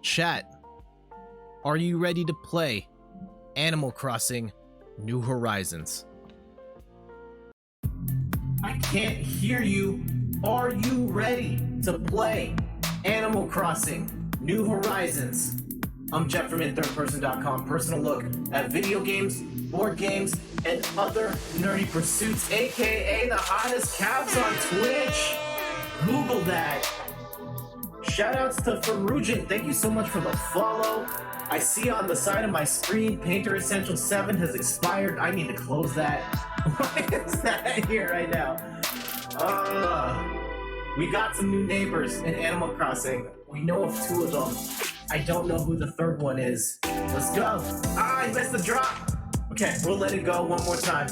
Chat, are you ready to play Animal Crossing New Horizons? I can't hear you. Are you ready to play Animal Crossing New Horizons? I'm Jeff from InThirdPerson.com, personal look at video games, board games, and other nerdy pursuits, aka the hottest cabs on Twitch. Google that. Shoutouts to Ferrugian, thank you so much for the follow. I see on the side of my screen, Painter Essential 7 has expired. I need to close that. Why is that here right now? We got some new neighbors in Animal Crossing. We know of two of them. I don't know who the third one is. Let's go. I missed the drop. Okay, we'll let it go one more time.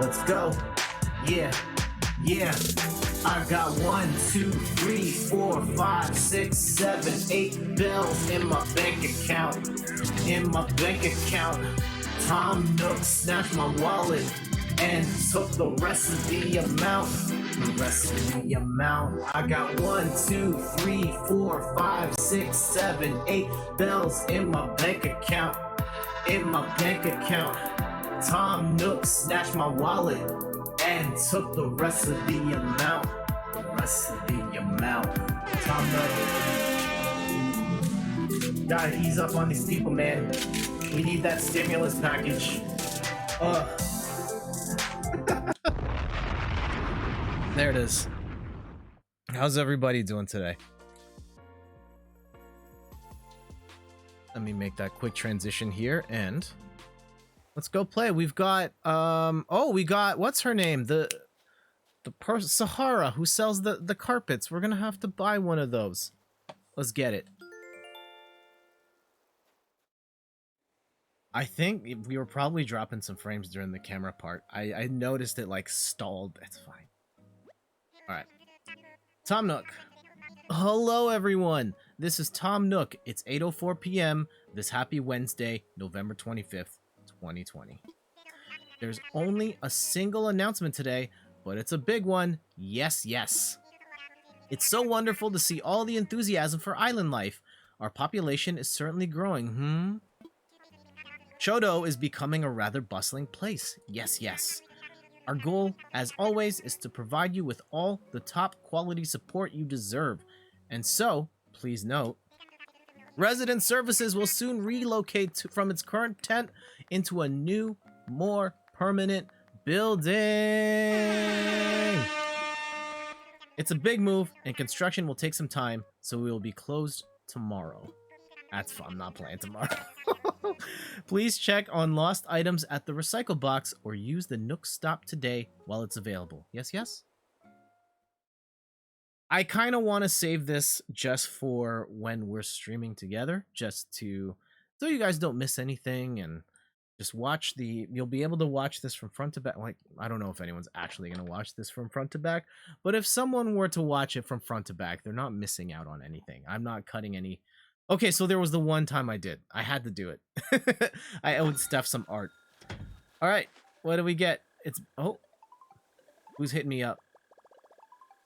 Let's go. Yeah. I got 1, 2, 3, 4, 5, 6, 7, 8 bills in my bank account. Tom Nook snatched my wallet and took the rest of the amount. I got 1, 2, 3, 4, 5, 6, 7, 8 bills in my bank account. Tom Nook snatched my wallet and took the rest of the amount. Tom Nook. Gotta ease up on these people, man. We need that stimulus package. There it is. How's everybody doing today? Let me make that quick transition here and let's go play. We've got we got, what's her name? The person Sahara who sells the carpets. We're gonna have to buy one of those. Let's get it. I think we were probably dropping some frames during the camera part. I noticed it like stalled. It's fine. Alright. Tom Nook. Hello everyone. This is Tom Nook. It's 8:04 p.m. this happy Wednesday, November 25th, 2020. There's only a single announcement today, but it's a big one. Yes. It's so wonderful to see all the enthusiasm for island life. Our population is certainly growing, Chodo is becoming a rather bustling place. Yes. Our goal, as always, is to provide you with all the top quality support you deserve. And so, please note, Resident Services will soon relocate from its current tent into a new, more permanent building. It's a big move, and construction will take some time, so we will be closed tomorrow. That's fun. I'm not playing tomorrow. Please check on lost items at the recycle box or use the Nook stop today while it's available. Yes? I kind of want to save this just for when we're streaming together, just to so you guys don't miss anything and just watch you'll be able to watch this from front to back. Like, I don't know if anyone's actually going to watch this from front to back, but if someone were to watch it from front to back, they're not missing out on anything. I'm not cutting any. Okay, so there was the one time I did. I had to do it. I owed Steph some art. All right, what do we get? It's who's hitting me up?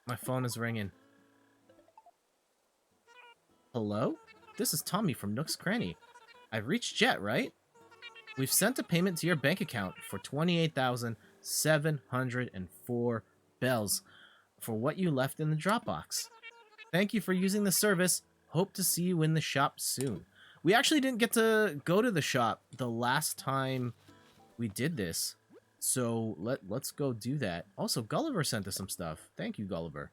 My phone is ringing. Hello? This is Tommy from Nook's Cranny. I've reached Jet, right? We've sent a payment to your bank account for 28,704 bells for what you left in the Dropbox. Thank you for using the service. Hope to see you in the shop soon. We actually didn't get to go to the shop the last time we did this, so let's go do that. Also, Gulliver sent us some stuff. Thank you, Gulliver.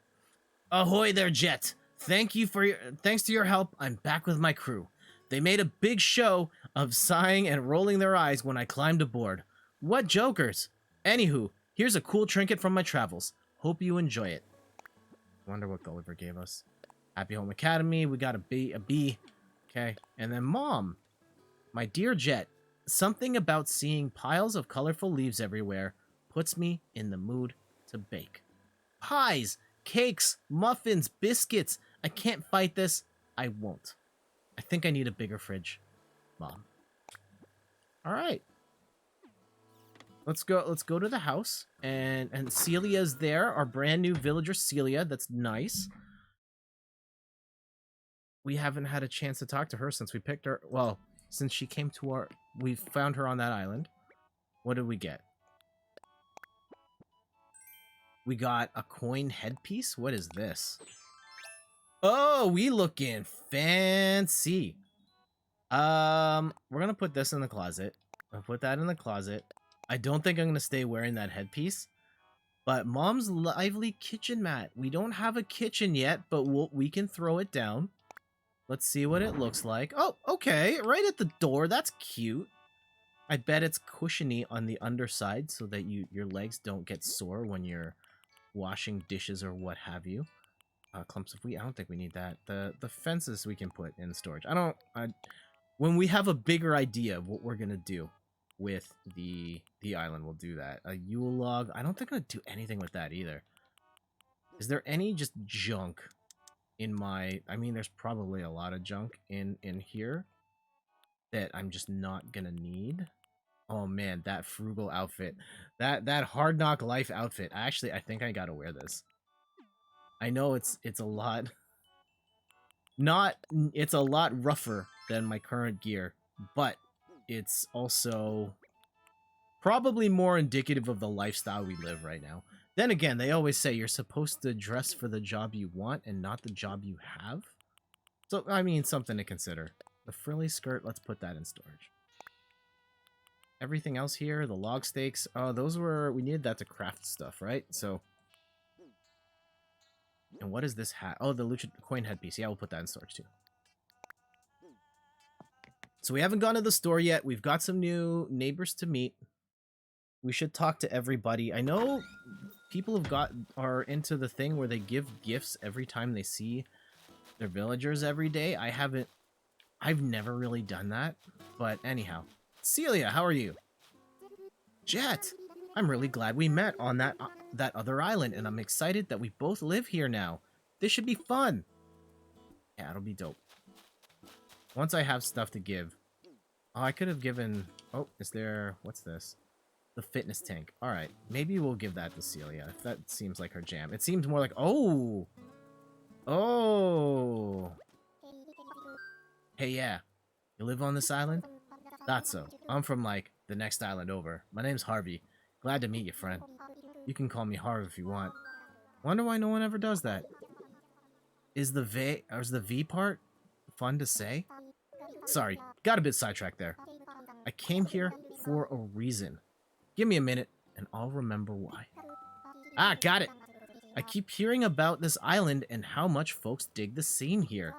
Ahoy there, Jet. Thanks to your help, I'm back with my crew. They made a big show of sighing and rolling their eyes when I climbed aboard. What jokers! Anywho, here's a cool trinket from my travels. Hope you enjoy it. Wonder what Gulliver gave us. Happy Home Academy, we got a B. Okay, and then Mom. My dear Jet, something about seeing piles of colorful leaves everywhere puts me in the mood to bake. Pies, cakes, muffins, biscuits. I can't fight this. I won't. I think I need a bigger fridge, Mom. All right. Let's go to the house. And Celia's there, our brand new villager Celia. That's nice. we haven't had a chance to talk to her since we picked her. Well, since she came to our... We found her on that island. What did we get? We got a coin headpiece? What is this? Oh, we looking fancy. We're gonna put this in the closet. I'll put that in the closet. I don't think I'm gonna stay wearing that headpiece. But Mom's lively kitchen mat. We don't have a kitchen yet, but we can throw it down. Let's see what it looks like. Oh, okay. Right at the door. That's cute. I bet it's cushiony on the underside so that your legs don't get sore when you're washing dishes or what have you. Clumps of wheat. I don't think we need that. The fences we can put in storage. When we have a bigger idea of what we're gonna do with the island, we'll do that. A Yule log. I don't think I'm gonna do anything with that either. Is there any just junk in my... I mean, there's probably a lot of junk in here that I'm just not gonna need. Oh man, that frugal outfit. That Hard Knock Life outfit. Actually, I think I gotta wear this. I know it's a lot... It's a lot rougher than my current gear, but it's also probably more indicative of the lifestyle we live right now. Then again, they always say you're supposed to dress for the job you want and not the job you have. So, I mean, something to consider. The frilly skirt, let's put that in storage. Everything else here, the log stakes, those were... We needed that to craft stuff, right? So... And what is this hat? Oh, the Lucha coin headpiece. Yeah, we'll put that in storage too. So we haven't gone to the store yet. We've got some new neighbors to meet. We should talk to everybody. I know people are into the thing where they give gifts every time they see their villagers every day. I've never really done that. But anyhow. Celia, how are you? Jet, I'm really glad we met on that other island, and I'm excited that we both live here now. This should be fun. Yeah, it'll be dope. Once I have stuff to give. Oh, I could have given... Oh, is there... What's this? The fitness tank. Alright, maybe we'll give that to Celia, if that seems like her jam. It seems more like... Oh! Oh! Hey, yeah. You live on this island? Thought so. I'm from, like, the next island over. My name's Harvey. Glad to meet you, friend. You can call me Harv if you want. Wonder why no one ever does that. Is the V part fun to say? Sorry, got a bit sidetracked there. I came here for a reason. Give me a minute, and I'll remember why. Ah, got it! I keep hearing about this island and how much folks dig the scene here.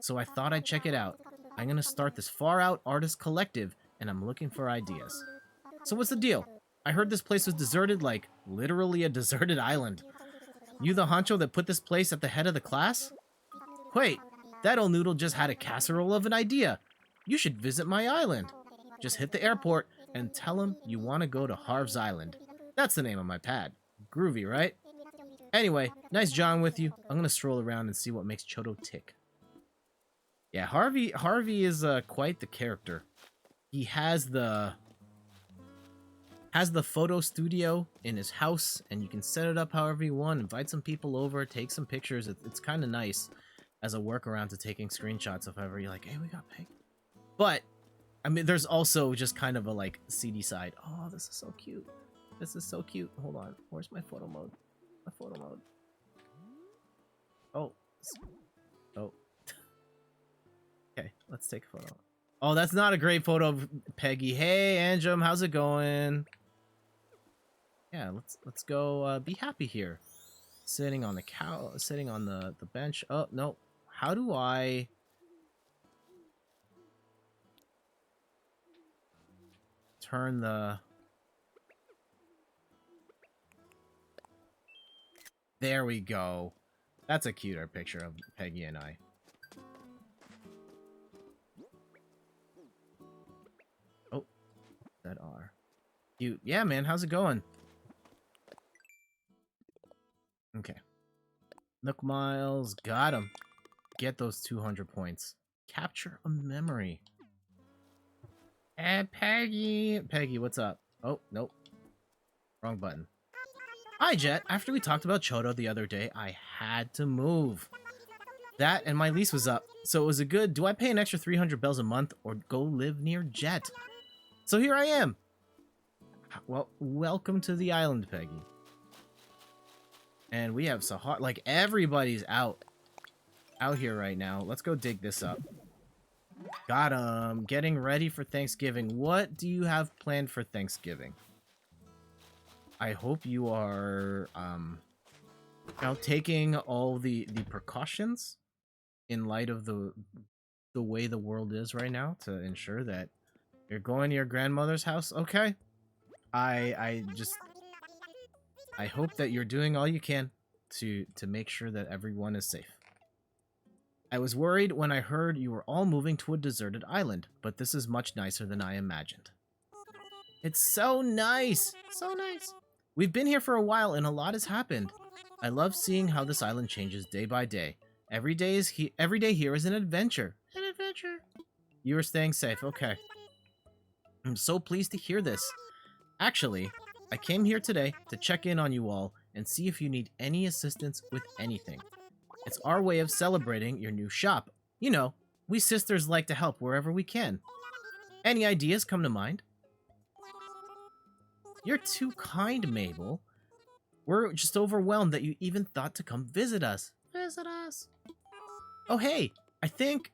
So I thought I'd check it out. I'm gonna start this far-out artist collective, and I'm looking for ideas. So what's the deal? I heard this place was deserted, like, literally a deserted island. You the honcho that put this place at the head of the class? Wait, that old noodle just had a casserole of an idea. You should visit my island. Just hit the airport and tell him you want to go to Harv's Island. That's the name of my pad. Groovy, right? Anyway, nice John with you. I'm gonna stroll around and see what makes Choto tick. Yeah, Harvey is quite the character. He has the photo studio in his house, and you can set it up however you want, invite some people over, take some pictures. It's kind of nice as a workaround to taking screenshots of however you're like, hey, we got Peggy. But, I mean, there's also just kind of a, like, seedy side. Oh, this is so cute. This is so cute. Hold on. Where's my photo mode? My photo mode. Oh. Oh. Okay, let's take a photo. Oh, that's not a great photo of Peggy. Hey, Anjum, how's it going? Yeah, let's go be happy here. Sitting on the sitting on the bench. Oh, no. How do I turn the... There we go. That's a cuter picture of Peggy and I. Oh, that R. Cute. Yeah, man, how's it going? Okay. Nook Miles, got him. Get those 200 points. Capture a memory. And Peggy. Peggy, what's up? Oh, nope. Wrong button. Hi, Jet. After we talked about Choto the other day, I had to move. That and my lease was up. So it was a good, do I pay an extra 300 bells a month or go live near Jet? So here I am. Well, welcome to the island, Peggy. And we have Sahara, like everybody's out here right now. Let's go dig this up. Got 'em. Getting ready for Thanksgiving. What do you have planned for Thanksgiving? I hope you are, taking all the precautions in light of the way the world is right now to ensure that you're going to your grandmother's house. Okay. I hope that you're doing all you can to make sure that everyone is safe. I was worried when I heard you were all moving to a deserted island, but this is much nicer than I imagined. It's so nice! So nice! We've been here for a while and a lot has happened. I love seeing how this island changes day by day. Every day here is an adventure. An adventure. You are staying safe. Okay. I'm so pleased to hear this. Actually, I came here today to check in on you all and see if you need any assistance with anything. It's our way of celebrating your new shop. You know, we sisters like to help wherever we can. Any ideas come to mind? You're too kind, Mabel. We're just overwhelmed that you even thought to come visit us. Visit us. Oh, hey, I think...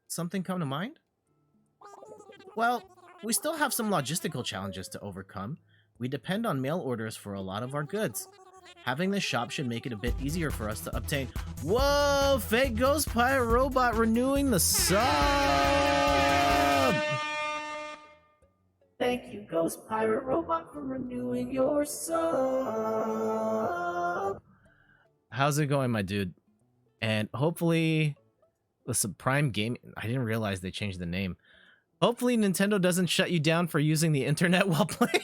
Something come to mind? Well, we still have some logistical challenges to overcome. We depend on mail orders for a lot of our goods. Having this shop should make it a bit easier for us to obtain... Whoa! Fake Ghost Pirate Robot renewing the sub! Thank you, Ghost Pirate Robot, for renewing your sub! How's it going, my dude? And hopefully... Listen, Prime Game... I didn't realize they changed the name. Hopefully Nintendo doesn't shut you down for using the internet while playing.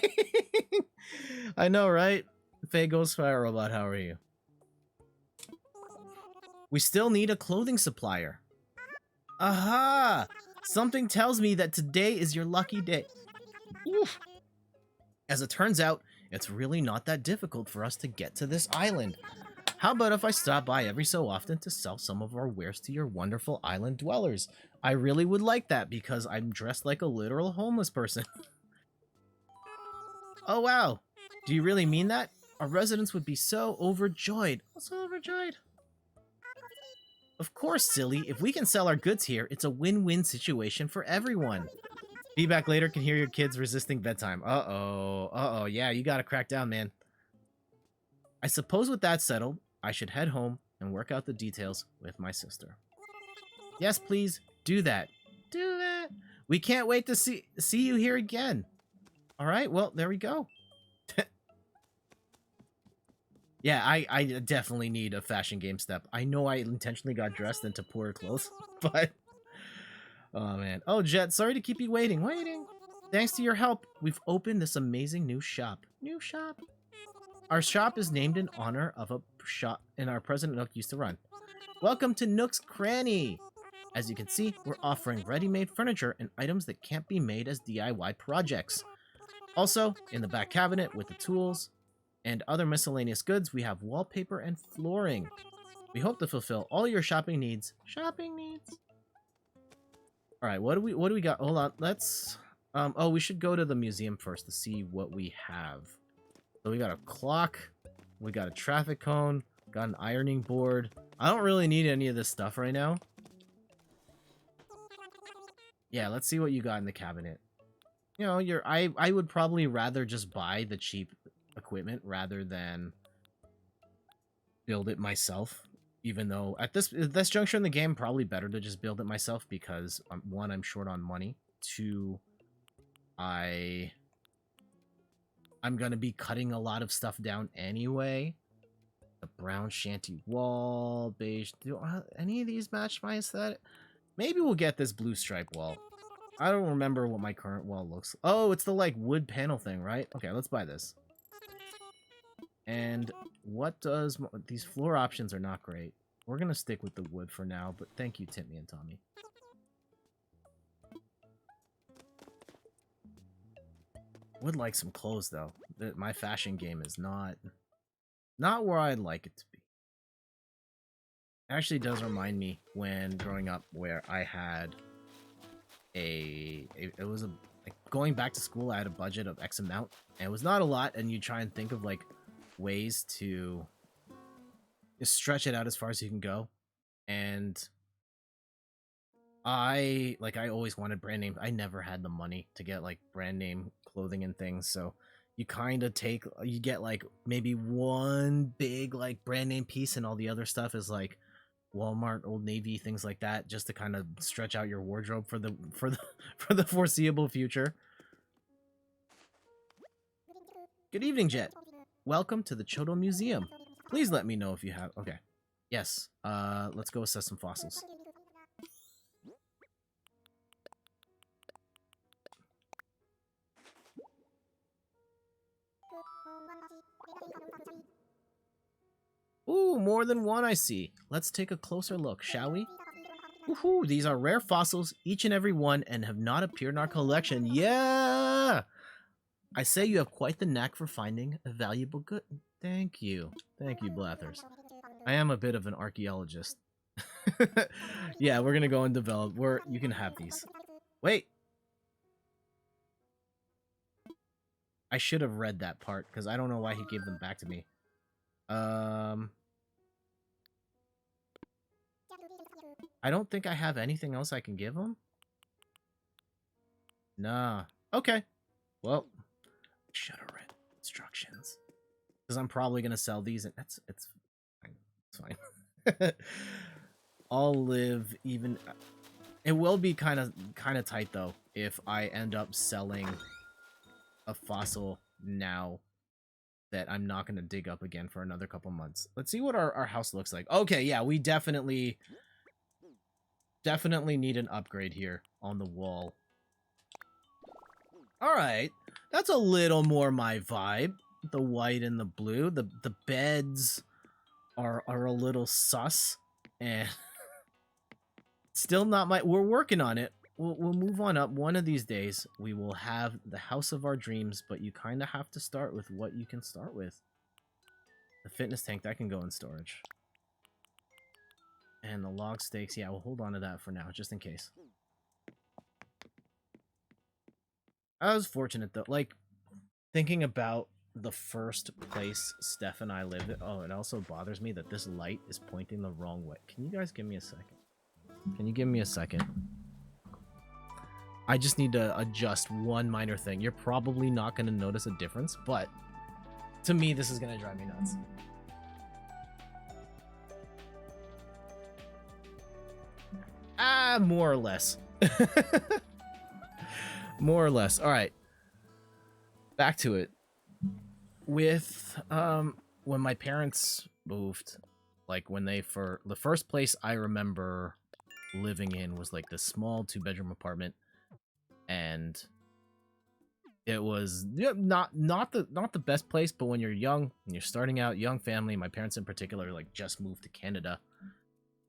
I know, right? Faye Ghost Fire Robot, how are you? We still need a clothing supplier. Aha! Something tells me that today is your lucky day. Oof. As it turns out, it's really not that difficult for us to get to this island. How about if I stop by every so often to sell some of our wares to your wonderful island dwellers? I really would like that because I'm dressed like a literal homeless person. Oh wow, do you really mean that? Our residents would be so overjoyed. So overjoyed. Of course, silly. If we can sell our goods here, it's a win-win situation for everyone. Be back later can hear your kids resisting bedtime. Uh-oh. Yeah, you gotta crack down, man. I suppose with that settled, I should head home and work out the details with my sister. Yes, please, do that. Do that. We can't wait to see you here again. All right, well, there we go. Yeah, I definitely need a fashion game step. I know I intentionally got dressed into poorer clothes, but... Oh, man. Oh, Jet, sorry to keep you waiting. Thanks to your help, we've opened this amazing new shop. Our shop is named in honor of a shop our President Nook used to run. Welcome to Nook's Cranny! As you can see, we're offering ready-made furniture and items that can't be made as DIY projects. Also, in the back cabinet with the tools and other miscellaneous goods, we have wallpaper and flooring. We hope to fulfill all your shopping needs. All right, what do we got? Hold on, let's... oh, we should go to the museum first to see what we have. So we got a clock, we got a traffic cone, got an ironing board. I don't really need any of this stuff right now. Yeah, let's see what you got in the cabinet. You know, I would probably rather just buy the cheap equipment rather than build it myself. Even though at this juncture in the game, probably better to just build it myself because one, I'm short on money. Two, I'm gonna be cutting a lot of stuff down anyway. The brown shanty wall, beige. Do any of these match my aesthetic? Maybe we'll get this blue stripe wall. I don't remember what my current wall looks like. Oh, it's the like wood panel thing, right? Okay, let's buy this. And what does... These floor options are not great. We're gonna stick with the wood for now, but thank you, Timmy and Tommy. Would like some clothes, though. My fashion game is not where I'd like it to be. actually does remind me when growing up where I had it was like going back to school. I had a budget of X amount, and it was not a lot. And you try and think of like ways to just stretch it out as far as you can go. And I always wanted brand names. I never had the money to get like brand name clothing and things. So you kind of you get like maybe one big like brand name piece, and all the other stuff is like Walmart, Old Navy, things like that, just to kind of stretch out your wardrobe for the for the foreseeable future. Good evening, Jet. Welcome to the Choto Museum. Please let me know if you have. Okay. Yes. Let's go assess some fossils. Ooh, more than one I see. Let's take a closer look, shall we? Woohoo, these are rare fossils, each and every one, and have not appeared in our collection. Yeah! I say you have quite the knack for finding a valuable good. Thank you. Thank you, Blathers. I am a bit of an archaeologist. Yeah, we're gonna go and develop. You can have these. Wait! I should have read that part, because I don't know why he gave them back to me. I don't think I have anything else I can give him. Nah. Okay. Well, I should have read instructions. Because I'm probably going to sell these, and it's fine. It's fine. I'll live even... It will be kind of tight, though, if I end up selling a fossil now that I'm not going to dig up again for another couple months. Let's see what our house looks like. Okay, yeah, we definitely need an upgrade here on the wall. All right, that's a little more my vibe. The white and the blue. The beds are a little sus, and still not my... We're working on it. We'll move on up. One of these days, we will have the house of our dreams, but you kind of have to start with what you can start with. The fitness tank, that can go in storage. And the log stakes, yeah, we'll hold on to that for now, just in case. I was fortunate, though. Like, thinking about the first place Steph and I lived... Oh, it also bothers me that this light is pointing the wrong way. Can you guys give me a second? Can you give me a second? I just need to adjust one minor thing. You're probably not going to notice a difference, but to me, this is going to drive me nuts. More or less. More or less. All right. Back to it. With, when my parents moved, like when the first place I remember living in was like this small 2-bedroom apartment. And it was not the best place, but when you're young and you're starting out, young family, my parents in particular, like just moved to Canada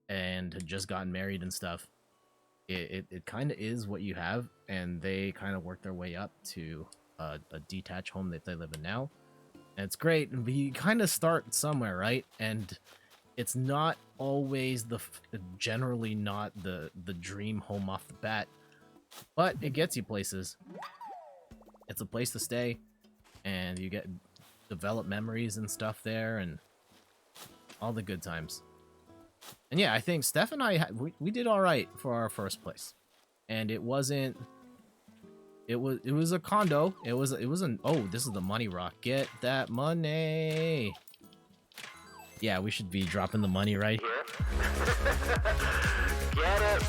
and had just gotten married and stuff. It kind of is what you have, and they kind of work their way up to a detached home that they live in now. And it's great, but you kind of start somewhere, right? And it's not always generally not the dream home off the bat. But it gets you places. It's a place to stay, and you develop memories and stuff there, and all the good times. And yeah, I think Steph and I we did all right for our first place, and it wasn't. It was a condo. It was an... Oh, this is the money rock. Get that money. Yeah, we should be dropping the money right here. Get it.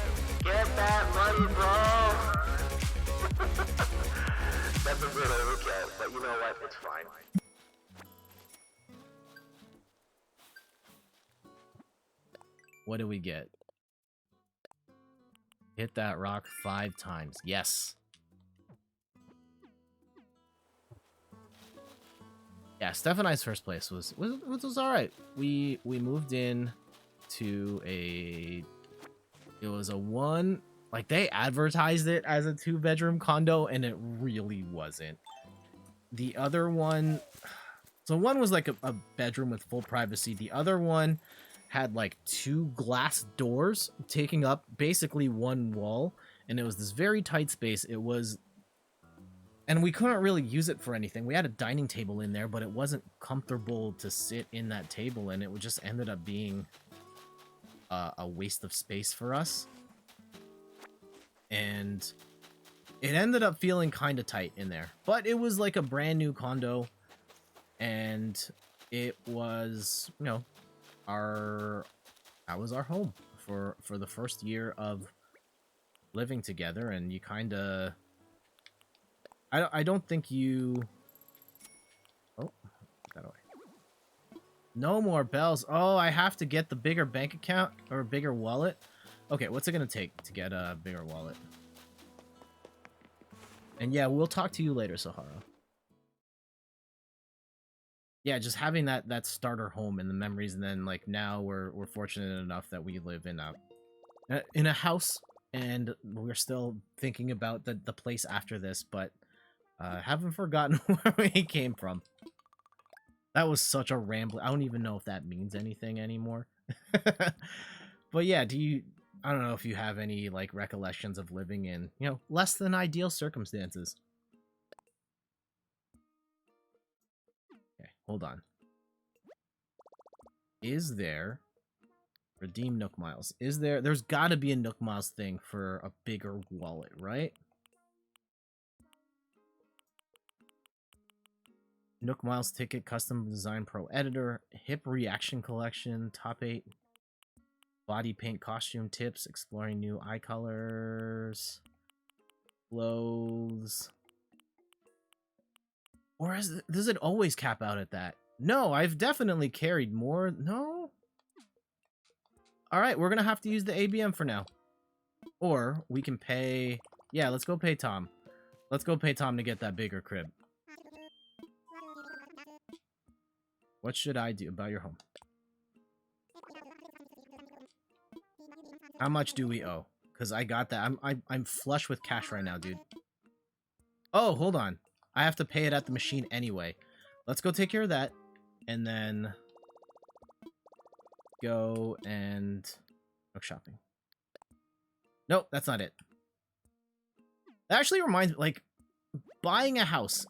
Get that money, bro! That's a bit overkill, but you know what? It's fine. What do we get? Hit that rock 5 times. Yes. Yeah, Steph and I's first place was all right. We moved in to a... It was a one... Like, they advertised it as a 2-bedroom condo, and it really wasn't. The other one... So one was like a bedroom with full privacy. The other one had like 2 glass doors taking up basically one wall, and it was this very tight space. It was, and we couldn't really use it for anything. We had a dining table in there, but it wasn't comfortable to sit in that table, and it just ended up being a waste of space for us. And it ended up feeling kind of tight in there, but it was like a brand new condo, and it was, you know, that was our home for the first year of living together. And you kind of, I don't think you, oh, put that away. No more bells. Oh, I have to get the bigger bank account or bigger wallet. Okay, what's it gonna take to get a bigger wallet? And yeah, we'll talk to you later, Sahara. Yeah, just having that starter home and the memories, and then like now we're fortunate enough that we live in a house, and we're still thinking about the place after this, but haven't forgotten where we came from. That was such a ramble. I don't even know if that means anything anymore. But yeah, I don't know if you have any like recollections of living in, you know, less than ideal circumstances. Okay, hold on. Is there redeem Nook Miles? There's gotta be a Nook Miles thing for a bigger wallet, right? Nook Miles ticket, custom design pro editor, hip reaction collection, top 8 body paint costume tips, exploring new eye colors, clothes. Or does it always cap out at that? No, I've definitely carried more. No? Alright, we're gonna have to use the ABM for now. Or we can pay... Yeah, let's go pay Tom. Let's go pay Tom to get that bigger crib. What should I do about your home? How much do we owe? Because I got that. I'm flush with cash right now, dude. Oh, hold on. I have to pay it at the machine anyway. Let's go take care of that. And then go and go shopping. Nope, that's not it. That actually reminds me, like, buying a house,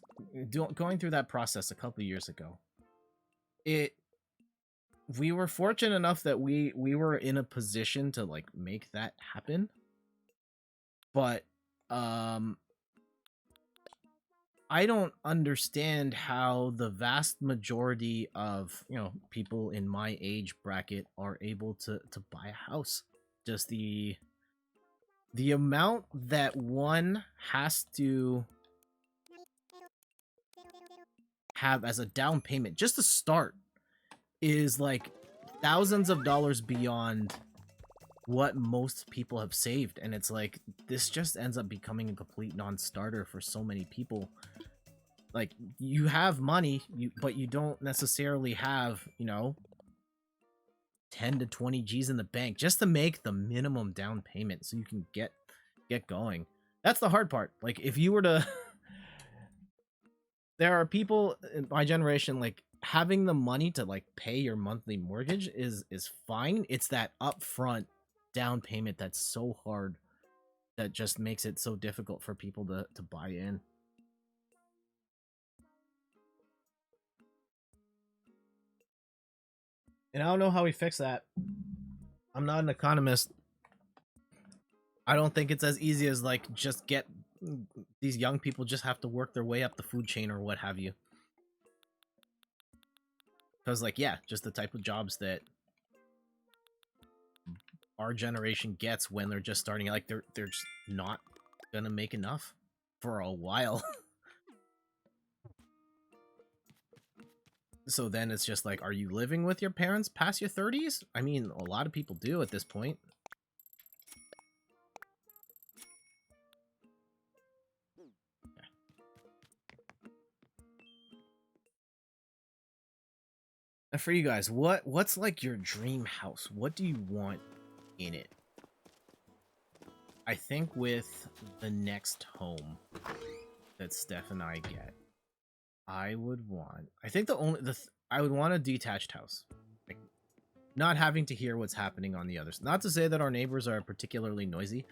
going through that process a couple years ago. We were fortunate enough that we were in a position to like make that happen. But I don't understand how the vast majority of, you know, people in my age bracket are able to buy a house. Just the amount that one has to have as a down payment just to start is like thousands of dollars beyond what most people have saved. And it's like, this just ends up becoming a complete non-starter for so many people. Like, you have money, but you don't necessarily have, you know, 10 to 20 G's in the bank just to make the minimum down payment so you can get going. That's the hard part. Like, if you were to there are people in my generation, like, having the money to like pay your monthly mortgage is fine. It's that upfront down payment that's so hard, that just makes it so difficult for people to buy in. And I don't know how we fix that. I'm not an economist. I don't think it's as easy as like just get these young people just have to work their way up the food chain or what have you. Because, like, yeah, just the type of jobs that our generation gets when they're just starting, like, they're just not gonna make enough for a while. So then it's just like, are you living with your parents past your 30s? I mean, a lot of people do at this point. And for you guys, what's like your dream house? What do you want in it? I think with the next home that Steph and I get, I would want, I think I would want a detached house. Like, not having to hear what's happening on the others. Not to say that our neighbors are particularly noisy.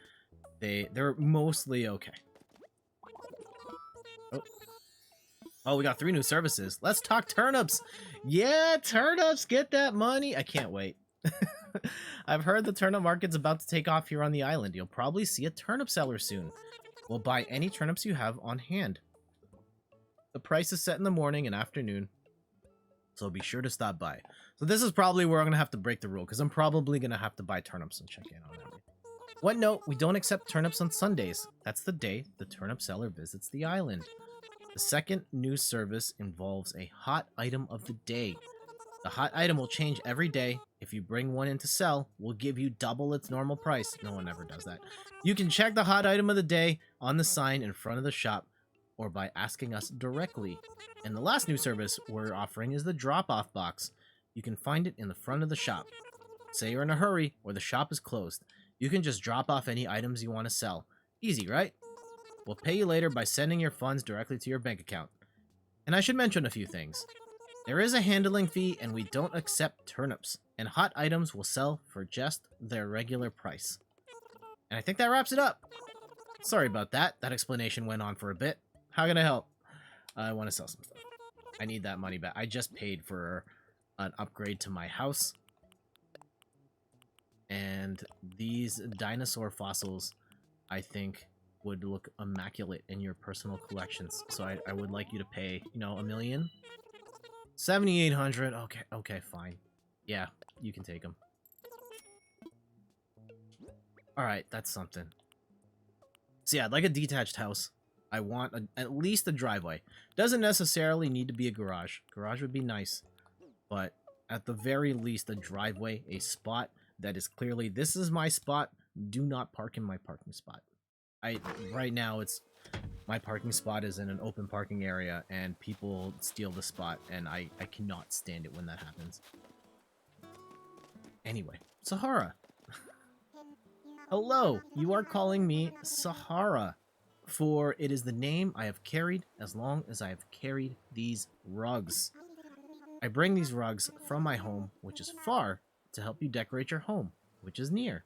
They're mostly okay. Oh. Oh, we got 3 new services. Let's talk turnips. Yeah, turnips, get that money. I can't wait. I've heard the turnip market's about to take off here on the island. You'll probably see a turnip seller soon. We'll buy any turnips you have on hand. The price is set in the morning and afternoon, so be sure to stop by. So this is probably where I'm going to have to break the rule, because I'm probably going to have to buy turnips and check in on everything. One note, we don't accept turnips on Sundays. That's the day the turnip seller visits the island. The second new service involves a hot item of the day. The hot item will change every day. If you bring one in to sell, we'll give you double its normal price. No one ever does that. You can check the hot item of the day on the sign in front of the shop or by asking us directly. And the last new service we're offering is the drop-off box. You can find it in the front of the shop. Say you're in a hurry or the shop is closed. You can just drop off any items you want to sell. Easy, right? We'll pay you later by sending your funds directly to your bank account. And I should mention a few things. There is a handling fee, and we don't accept turnips. And hot items will sell for just their regular price. And I think that wraps it up. Sorry about that. That explanation went on for a bit. How can I help? I want to sell some stuff. I need that money back. I just paid for an upgrade to my house. And these dinosaur fossils, I think, would look immaculate in your personal collections. So I would like you to pay, you know, $1 million. 7,800. Okay, fine. Yeah, you can take them. Alright, that's something. So yeah, I'd like a detached house. I want at least a driveway. Doesn't necessarily need to be a garage. Garage would be nice. But at the very least, a driveway, a spot that is clearly, this is my spot. Do not park in my parking spot. Right now, my parking spot is in an open parking area, and people steal the spot, and I cannot stand it when that happens. Anyway, Sahara. Hello, you are calling me Sahara, for it is the name I have carried as long as I have carried these rugs. I bring these rugs from my home, which is far, to help you decorate your home, which is near.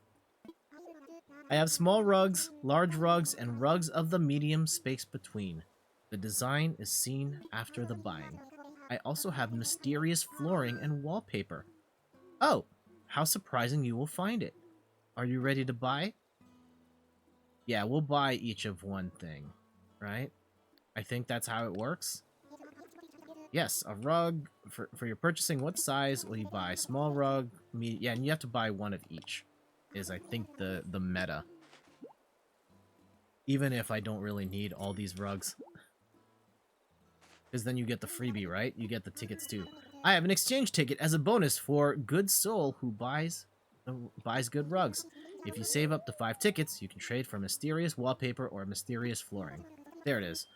I have small rugs, large rugs, and rugs of the medium space between. The design is seen after the buying. I also have mysterious flooring and wallpaper. Oh, how surprising you will find it. Are you ready to buy? Yeah, we'll buy each of one thing, right? I think that's how it works. Yes, a rug. For your purchasing, what size will you buy? Small rug, medium. Yeah, and you have to buy one of each. Is I think the meta. Even if I don't really need all these rugs. Because then you get the freebie, right? You get the tickets too. I have an exchange ticket as a bonus for good soul who buys good rugs. If you save up to 5 tickets, you can trade for mysterious wallpaper or mysterious flooring. There it is.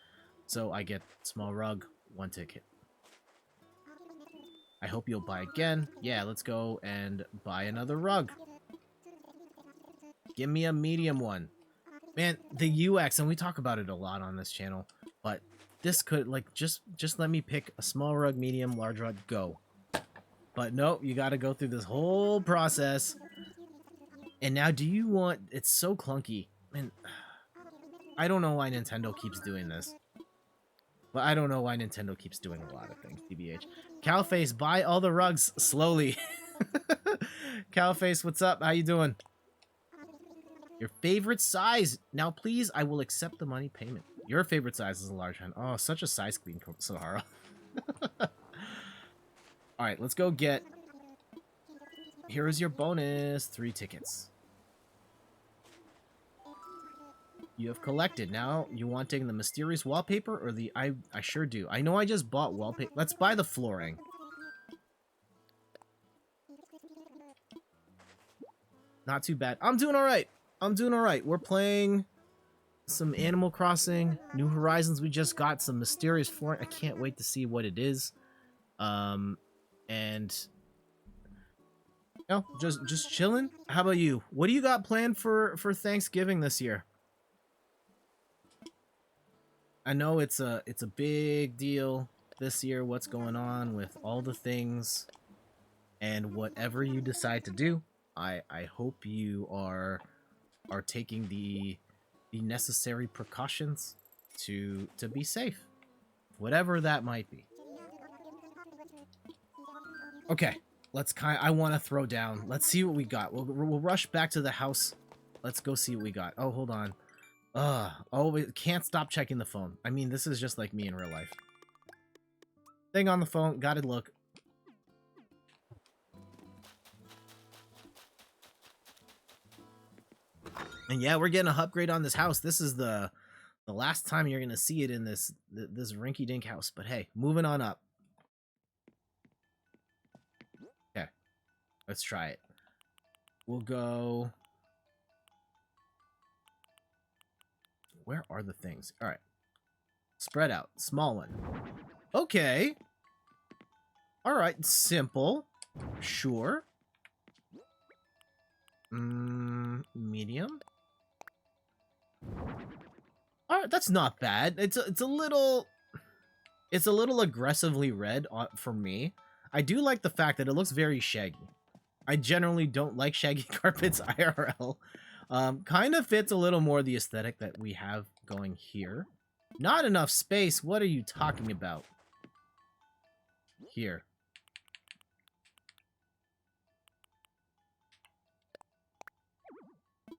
So I get small rug, 1 ticket. I hope you'll buy again. Yeah, let's go and buy another rug. Give me a medium one. Man, the UX, and we talk about it a lot on this channel, but this could, like, just let me pick a small rug, medium, large rug, go. But no, you gotta go through this whole process. And now do you want... It's so clunky. Man, I don't know why Nintendo keeps doing this. But I don't know why Nintendo keeps doing a lot of things, TBH. Cowface, buy all the rugs slowly. Cowface, what's up? How you doing? Your favorite size. Now, please, I will accept the money payment. Your favorite size is a large hand. Oh, such a size queen, Sahara. Alright, let's go get... Here is your bonus. 3 tickets. You have collected. Now, you wanting the mysterious wallpaper or the... I sure do. I know I just bought wallpaper. Let's buy the flooring. Not too bad. I'm doing alright. I'm doing alright. We're playing some Animal Crossing. New Horizons we just got. Some mysterious flooring. I can't wait to see what it is. And... No, just chilling. How about you? What do you got planned for Thanksgiving this year? I know it's a big deal this year. What's going on with all the things? And whatever you decide to do, I hope you are taking the necessary precautions to be safe, whatever that might be. Okay, I want to throw down. Let's see what we got. We'll rush back to the house. Let's go see what we got. Oh, hold on. Oh, can't stop checking the phone. I mean, this is just like me in real life. Thing on the phone, gotta look. And yeah, we're getting a upgrade on this house. This is the last time you're gonna see it in this rinky-dink house. But hey, moving on up. Okay, let's try it. We'll go. Where are the things? All right, spread out, small one. Okay. All right, simple. Sure. Medium. All right, that's not bad. It's a little aggressively red for me. I do like the fact that it looks very shaggy. I generally don't like shaggy carpets IRL. Kind of fits a little more the aesthetic that we have going here. Not enough space. What are you talking about? Here.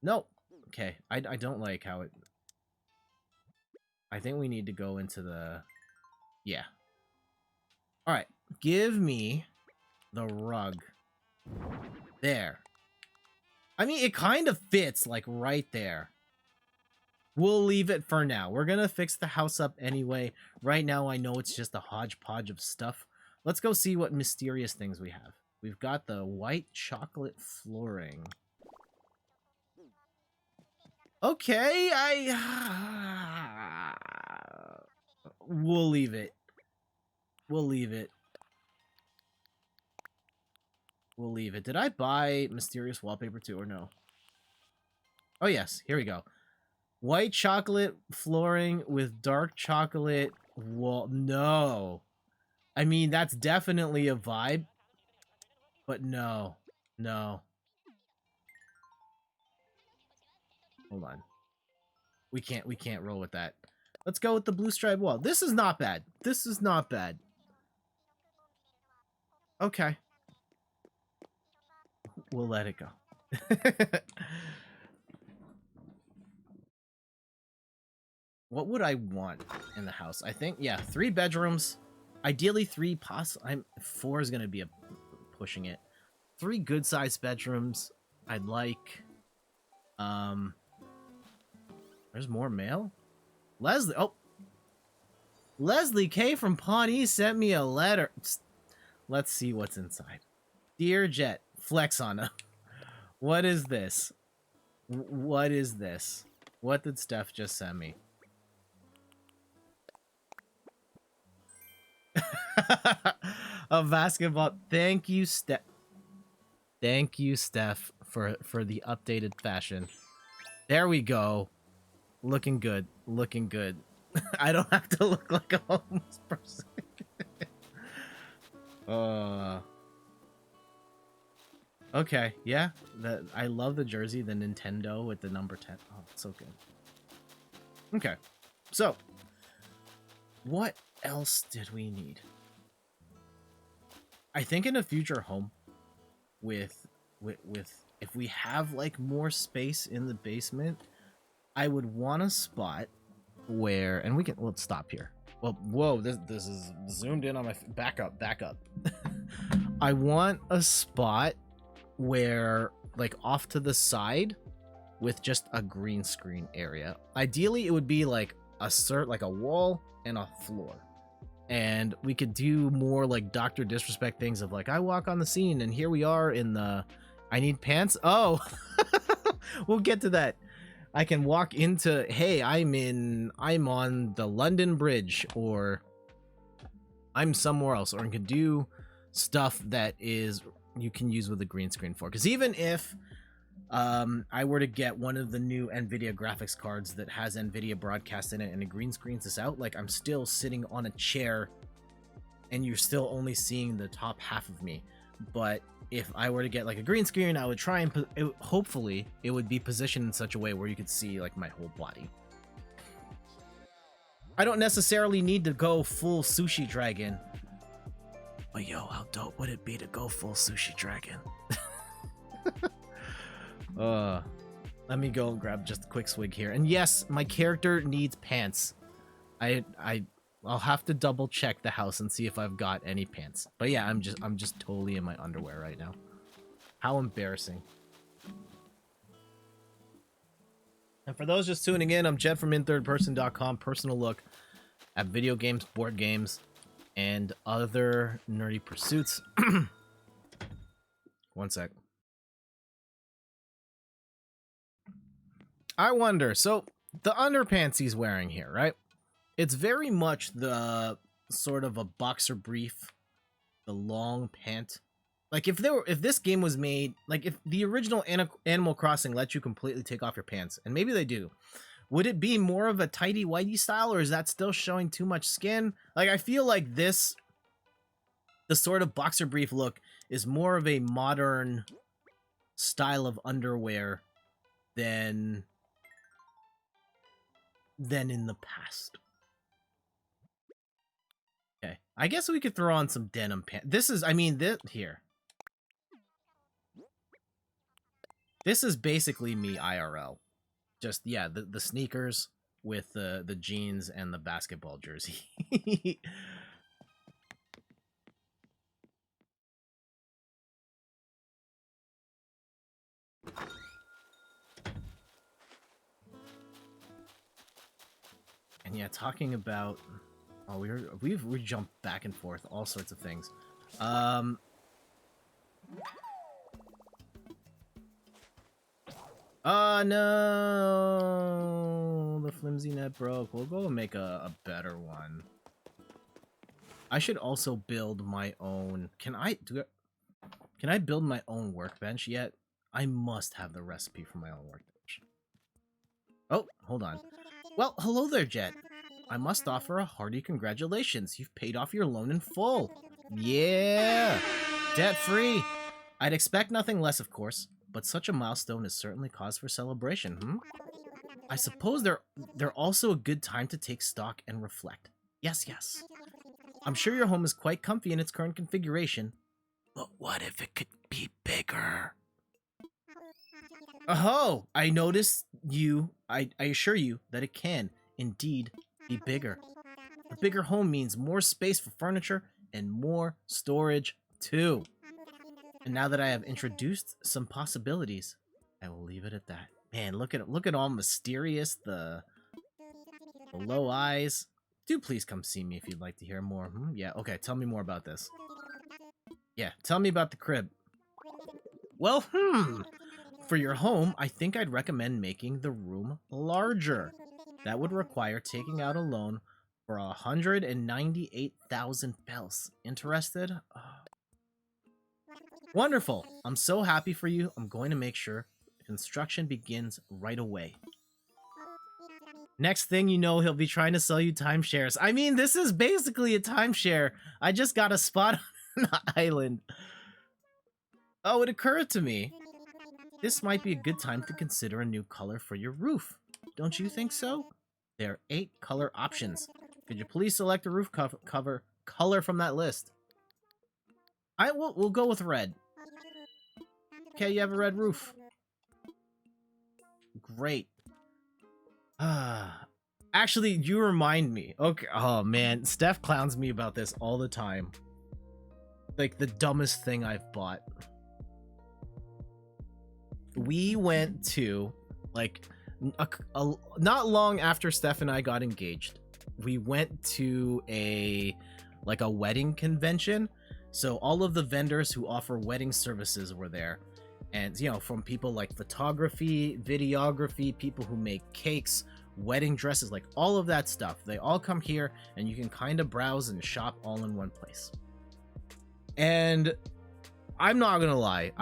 No. Okay, I don't like how it... I think we need to go into the... Yeah. Alright, give me the rug. There. I mean, it kind of fits, like, right there. We'll leave it for now. We're gonna fix the house up anyway. Right now, I know it's just a hodgepodge of stuff. Let's go see what mysterious things we have. We've got the white chocolate flooring. Okay, we'll leave it. We'll leave it. We'll leave it. Did I buy mysterious wallpaper too, or no? Oh, yes. Here we go. White chocolate flooring with dark chocolate wall. No. I mean, that's definitely a vibe. But no. No. Hold on. We can't roll with that. Let's go with the blue stripe wall. This is not bad. This is not bad. Okay. We'll let it go. What would I want in the house? I think, yeah, 3 bedrooms. Ideally 3, 4 is going to be pushing it. 3 good-sized bedrooms. I'd like. There's more mail? Leslie, oh. Leslie K from Pawnee sent me a letter. Let's see what's inside. Dear Jet, flex on him. What is this? What is this? What did Steph just send me? A basketball. Thank you, Steph. Thank you, Steph, for the updated fashion. There we go. Looking good. Looking good. I don't have to look like a homeless person. Okay, yeah. I love the jersey, the Nintendo with the number 10. Oh, it's so good. Okay. So, what else did we need? I think in a future home with if we have like more space in the basement, I would want a spot where, and let's stop here. Well, whoa, this is zoomed in on my back up. I want a spot where, like, off to the side with just a green screen area. Ideally, it would be like a wall and a floor. And we could do more like Dr. Disrespect things of like, I walk on the scene and here we are in the, I need pants. Oh, we'll get to that. I can walk into, hey, I'm on the London Bridge, or I'm somewhere else, or I can do stuff that is you can use with a green screen for. Because even if I were to get one of the new NVIDIA graphics cards that has NVIDIA broadcast in it and a green screens this out, like I'm still sitting on a chair and you're still only seeing the top half of me. but if I were to get like a green screen, I would try and hopefully it would be positioned in such a way where you could see like my whole body. I don't necessarily need to go full sushi dragon. But yo, how dope would it be to go full sushi dragon? Let me go and grab just a quick swig here. And yes, my character needs pants. I'll have to double check the house and see if I've got any pants. But yeah, I'm just totally in my underwear right now. How embarrassing. And for those just tuning in, I'm Jed from inthirdperson.com, personal look at video games, board games, and other nerdy pursuits. One sec. I wonder, so the underpants he's wearing here, right? It's very much the sort of a boxer brief, the long pant. Like if this game was made, like if the original Animal Crossing lets you completely take off your pants, and maybe they do, would it be more of a tighty whitey style, or is that still showing too much skin? Like I feel like the sort of boxer brief look is more of a modern style of underwear than in the past. Okay, I guess we could throw on some denim pants. This is, I mean, here. This is basically me IRL. Just, yeah, the sneakers with the jeans and the basketball jersey. And yeah, talking about, oh, we jumped back and forth, all sorts of things. Oh no, the flimsy net broke. We'll go and make a better one. I should also build my own. Can I build my own workbench yet? I must have the recipe for my own workbench. Oh, hold on. Well, hello there, Jet. I must offer a hearty congratulations. You've paid off your loan in full. Yeah, debt-free. I'd expect nothing less, of course, but such a milestone is certainly cause for celebration, hmm? I suppose they're also a good time to take stock and reflect. Yes, yes. I'm sure your home is quite comfy in its current configuration, but what if it could be bigger? Oh, I noticed you. I assure you that it can, indeed, be bigger. A bigger home means more space for furniture and more storage, too. And now that I have introduced some possibilities, I will leave it at that. Man, look at all mysterious, the low eyes. Do please come see me if you'd like to hear more. Yeah, okay, tell me more about this. Yeah, tell me about the crib. Well, for your home, I think I'd recommend making the room larger. That would require taking out a loan for 198,000 bells. Interested? Oh. Wonderful. I'm so happy for you. I'm going to make sure construction begins right away. Next thing you know, he'll be trying to sell you timeshares. I mean, this is basically a timeshare. I just got a spot on an island. Oh, it occurred to me. This might be a good time to consider a new color for your roof. Don't you think so? There are 8 color options. Could you please select a roof color from that list? We'll go with red. Okay, you have a red roof. Great. Actually, you remind me. Okay. Oh man, Steph clowns me about this all the time. Like the dumbest thing I've bought. We went to, like, not long after Steph and I got engaged, we went to a wedding convention. So all of the vendors who offer wedding services were there. And, you know, from people like photography, videography, people who make cakes, wedding dresses, like all of that stuff. They all come here and you can kind of browse and shop all in one place. And I'm not gonna lie,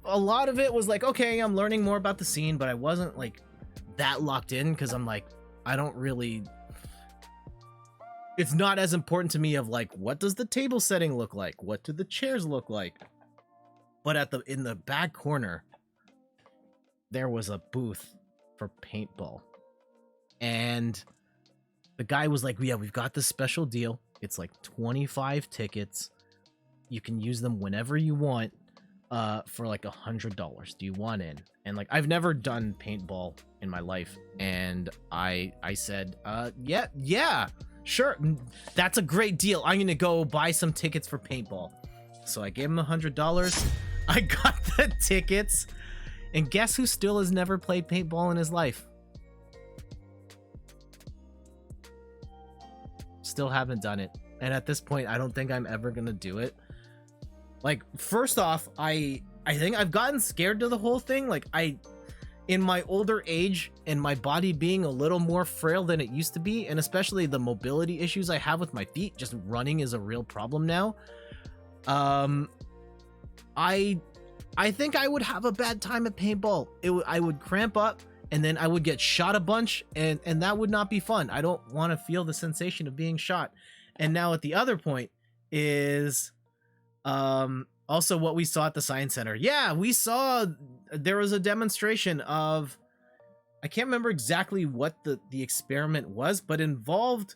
a lot of it was like, okay, I'm learning more about the scene, but I wasn't like that locked in because I'm like, I don't really, it's not as important to me of like, what does the table setting look like? What do the chairs look like? But in the back corner, there was a booth for paintball. And the guy was like, yeah, we've got this special deal. It's like 25 tickets. You can use them whenever you want for like $100. Do you want in? And like, I've never done paintball in my life. And I said, yeah, sure. That's a great deal. I'm going to go buy some tickets for paintball. So I gave him $100. I got the tickets. And guess who still has never played paintball in his life? Still haven't done it. And at this point, I don't think I'm ever gonna do it. Like, first off, I think I've gotten scared to the whole thing. Like, in my older age and my body being a little more frail than it used to be, and especially the mobility issues I have with my feet, just running is a real problem now. I think I would have a bad time at paintball. I would cramp up, and then I would get shot a bunch, and that would not be fun. I don't want to feel the sensation of being shot. And now at the other point is also what we saw at the Science Center. Yeah, we saw there was a demonstration of, I can't remember exactly what the experiment was, but involved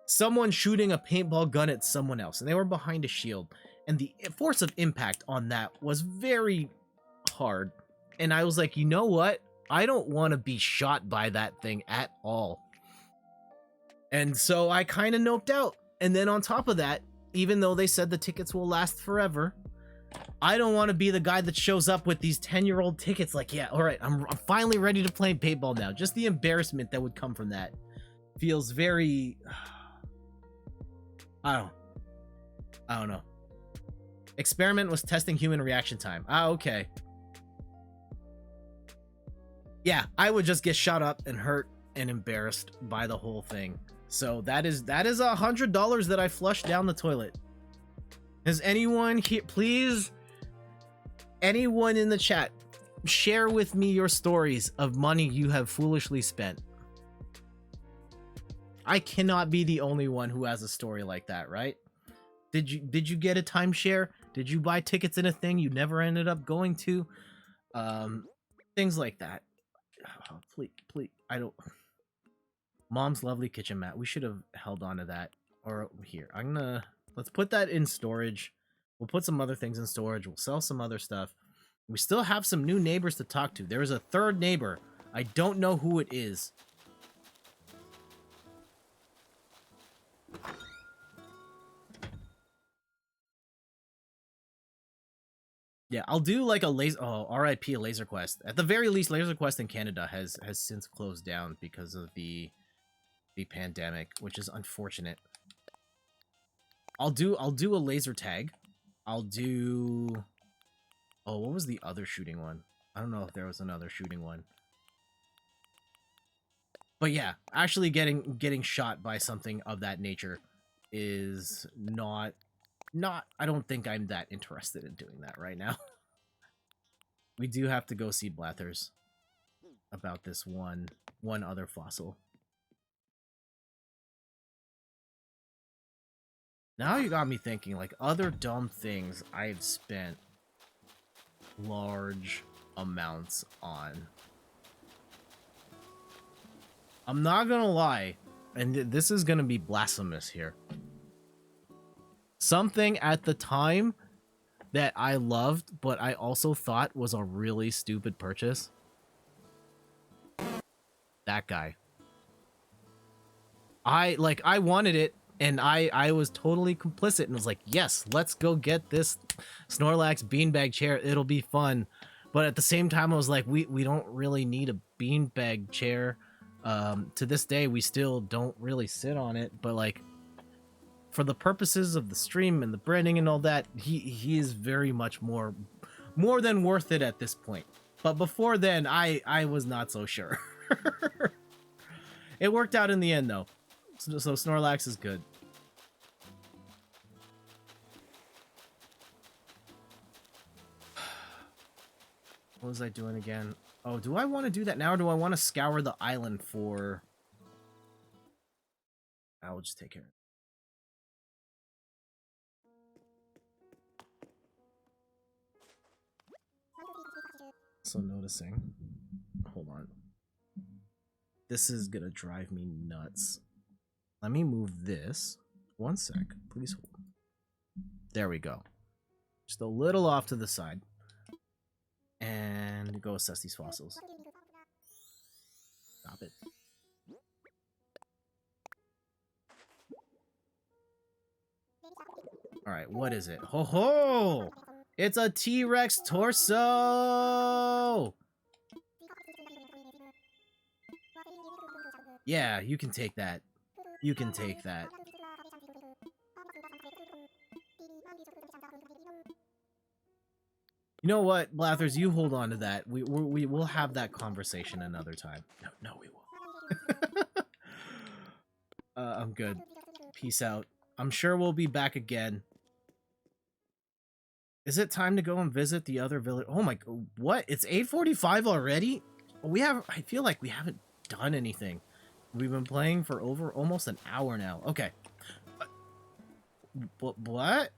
someone shooting a paintball gun at someone else, and they were behind a shield. And the force of impact on that was very hard. And I was like, you know what? I don't want to be shot by that thing at all. And so I kind of noped out. And then on top of that, even though they said the tickets will last forever, I don't want to be the guy that shows up with these 10-year-old tickets like, yeah, all right, I'm finally ready to play paintball now. Just the embarrassment that would come from that feels very... I don't know. Experiment was testing human reaction time. Okay. Yeah, I would just get shot up and hurt and embarrassed by the whole thing. So that is $100 that I flushed down the toilet. Has anyone here, please, anyone in the chat, share with me your stories of money you have foolishly spent. I cannot be the only one who has a story like that, right? Did you get a timeshare? Did you buy tickets in a thing you never ended up going to? Things like that. Oh, please, I don't... Mom's lovely kitchen mat. We should have held on to that. Or here, let's put that in storage. We'll put some other things in storage. We'll sell some other stuff. We still have some new neighbors to talk to. There is a third neighbor. I don't know who it is. Yeah, I'll do like a laser... Oh, RIP a Laser Quest. At the very least, Laser Quest in Canada has since closed down because of the pandemic, which is unfortunate. I'll do a laser tag. I'll do... Oh, what was the other shooting one? I don't know if there was another shooting one. But yeah, actually getting shot by something of that nature is not I don't think I'm that interested in doing that right now. We do have to go see Blathers about this one other fossil. Now you got me thinking, like, other dumb things I've spent large amounts on. I'm not gonna lie, and this is gonna be blasphemous here. Something at the time that I loved, but I also thought was a really stupid purchase. That guy. I wanted it, and I was totally complicit and was like, yes, let's go get this Snorlax beanbag chair. It'll be fun. But at the same time, I was like, we don't really need a beanbag chair. To this day, we still don't really sit on it, but like, for the purposes of the stream and the branding and all that, he is very much more than worth it at this point. But before then, I was not so sure. It worked out in the end, though. So Snorlax is good. What was I doing again? Oh, do I want to do that now, or do I want to scour the island for... I'll just take care of it. also noticing. Hold on. This is gonna drive me nuts. Let me move this. One sec. Please hold. There we go. Just a little off to the side. And go assess these fossils. Stop it. Alright, what is it? Ho ho! It's a T-Rex torso! Yeah, you can take that. You can take that. You know what, Blathers, you hold on to that. We will have that conversation another time. No, we won't. I'm good. Peace out. I'm sure we'll be back again. Is it time to go and visit the other village? Oh my, what? It's 8:45 already? I feel like we haven't done anything. We've been playing for over almost an hour now. Okay. What?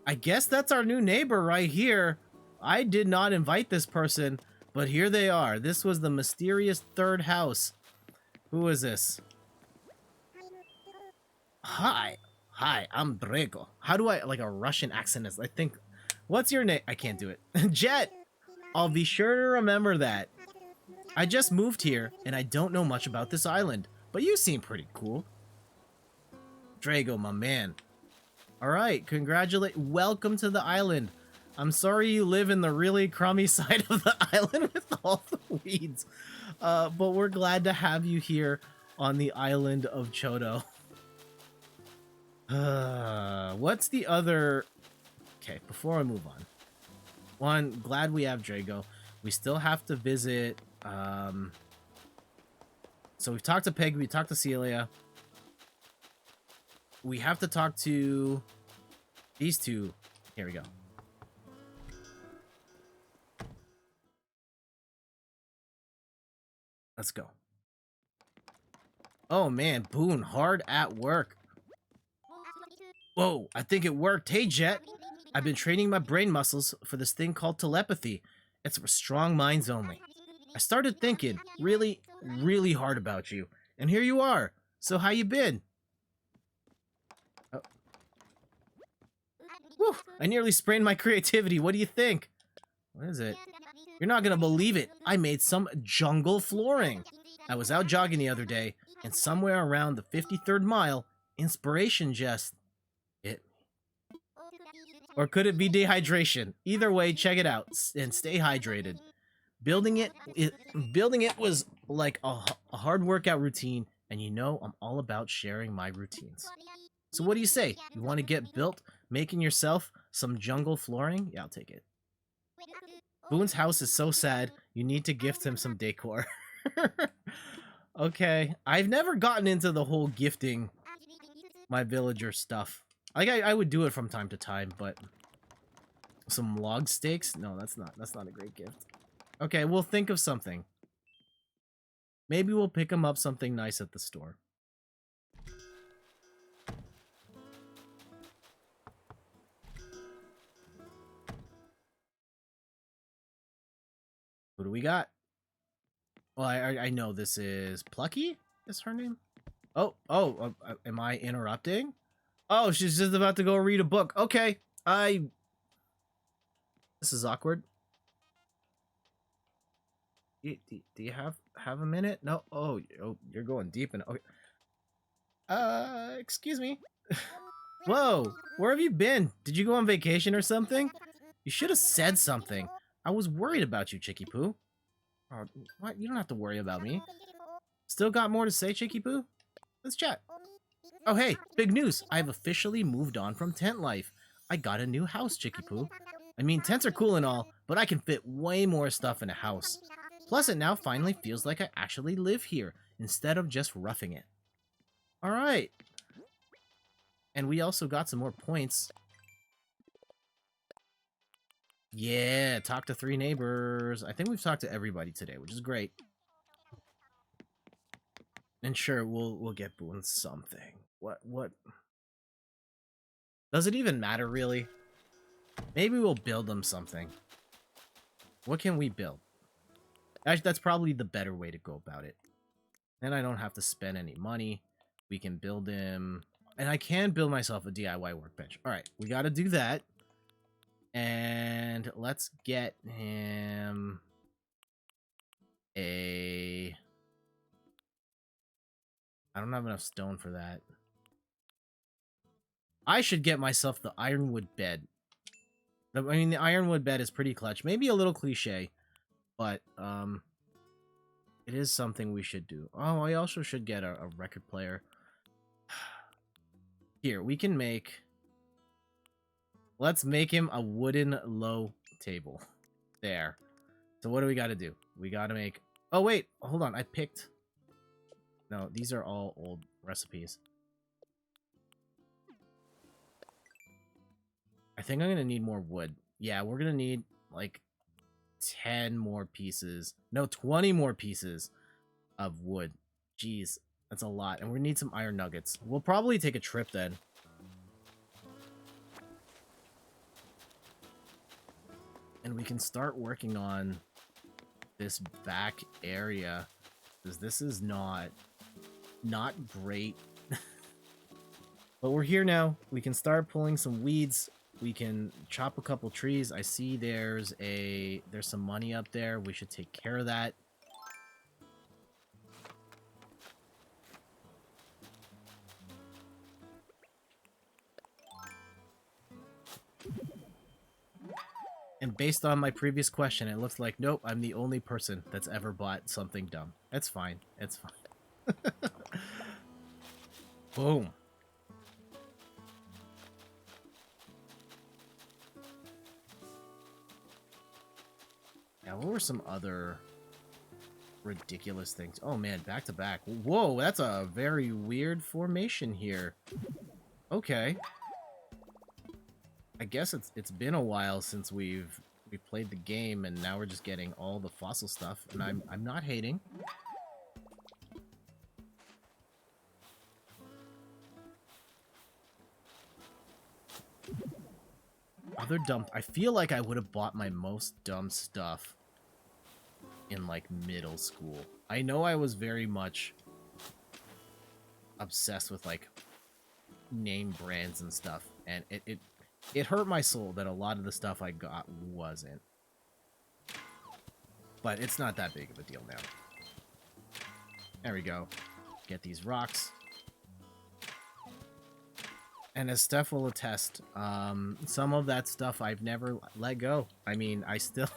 I guess that's our new neighbor right here. I did not invite this person, but here they are. This was the mysterious third house. Who is this? Hi, I'm Drago. How do I, like a Russian accent is, I think. What's your name? I can't do it. Jet! I'll be sure to remember that. I just moved here, and I don't know much about this island, but you seem pretty cool. Drago, my man. Alright, welcome to the island. I'm sorry you live in the really crummy side of the island with all the weeds. But we're glad to have you here on the island of Chodo. What's the other... Okay, before I move on. One, glad we have Drago. We still have to visit... So we've talked to Peggy, we talked to Celia. We have to talk to these two. Here we go. Let's go. Oh man, Boone, hard at work. Whoa, I think it worked. Hey, Jet. I've been training my brain muscles for this thing called telepathy. It's for strong minds only. I started thinking really, really hard about you. And here you are. So how you been? Oh. Whew, I nearly sprained my creativity. What do you think? What is it? You're not gonna believe it. I made some jungle flooring. I was out jogging the other day, and somewhere around the 53rd mile, inspiration just hit me. Or could it be dehydration? Either way, check it out and stay hydrated. Building it was like a hard workout routine, and you know I'm all about sharing my routines. So what do you say? You want to get built, making yourself some jungle flooring? Yeah, I'll take it. Boone's house is so sad, you need to gift him some decor. Okay, I've never gotten into the whole gifting my villager stuff. Like I would do it from time to time, but some log stakes? No, that's not a great gift. Okay, we'll think of something. Maybe we'll pick him up something nice at the store. Who do we got? Well, I know this is Plucky, is her name? Oh, am I interrupting? Oh, she's just about to go read a book. Okay, this is awkward. Do you have a minute? No. Oh, you're going deep in. Okay. Excuse me. Whoa, where have you been? Did you go on vacation or something? You should have said something. I was worried about you, Chicky Poo. Oh, what? You don't have to worry about me. Still got more to say, Chicky Poo? Let's chat. Oh, hey, big news. I've officially moved on from tent life. I got a new house, Chicky Poo. I mean, tents are cool and all, but I can fit way more stuff in a house. Plus, it now finally feels like I actually live here, instead of just roughing it. Alright. And we also got some more points. Yeah, talk to 3 neighbors. I think we've talked to everybody today, which is great. And sure, we'll get Boone something. What? Does it even matter, really? Maybe we'll build them something. What can we build? Actually, that's probably the better way to go about it. Then I don't have to spend any money. We can build him... And I can build myself a DIY workbench. All right, we got to do that. And let's get him a... I don't have enough stone for that. I should get myself the Ironwood Bed. I mean, the Ironwood Bed is pretty clutch. Maybe a little cliche, but it is something we should do. Oh, I also should get a record player. Here, we can make... Let's make him a wooden low table. There. So what do we got to do? We got to make... Oh, wait. Hold on. I picked... No, these are all old recipes. I think I'm going to need more wood. Yeah, we're going to need, like, 10 more pieces. No, 20 more pieces of wood. Jeez, that's a lot. And we need some iron nuggets. We'll probably take a trip then. And we can start working on this back area. Because this is not great. But we're here now. We can start pulling some weeds. We can chop a couple trees. I see there's some money up there. We should take care of that. And based on my previous question, it looks like, nope, I'm the only person that's ever bought something dumb. That's fine. It's fine. Boom. Now, what were some other ridiculous things? Oh, man, back to back. Whoa, that's a very weird formation here. Okay. I guess it's been a while since we've played the game, and now we're just getting all the fossil stuff, and I'm not hating. Other dumb... I feel like I would have bought my most dumb stuff in, like, middle school. I know I was very much obsessed with, like, name brands and stuff, and it hurt my soul that a lot of the stuff I got wasn't. But it's not that big of a deal now. There we go. Get these rocks. And as Steph will attest, some of that stuff I've never let go. I mean, I still...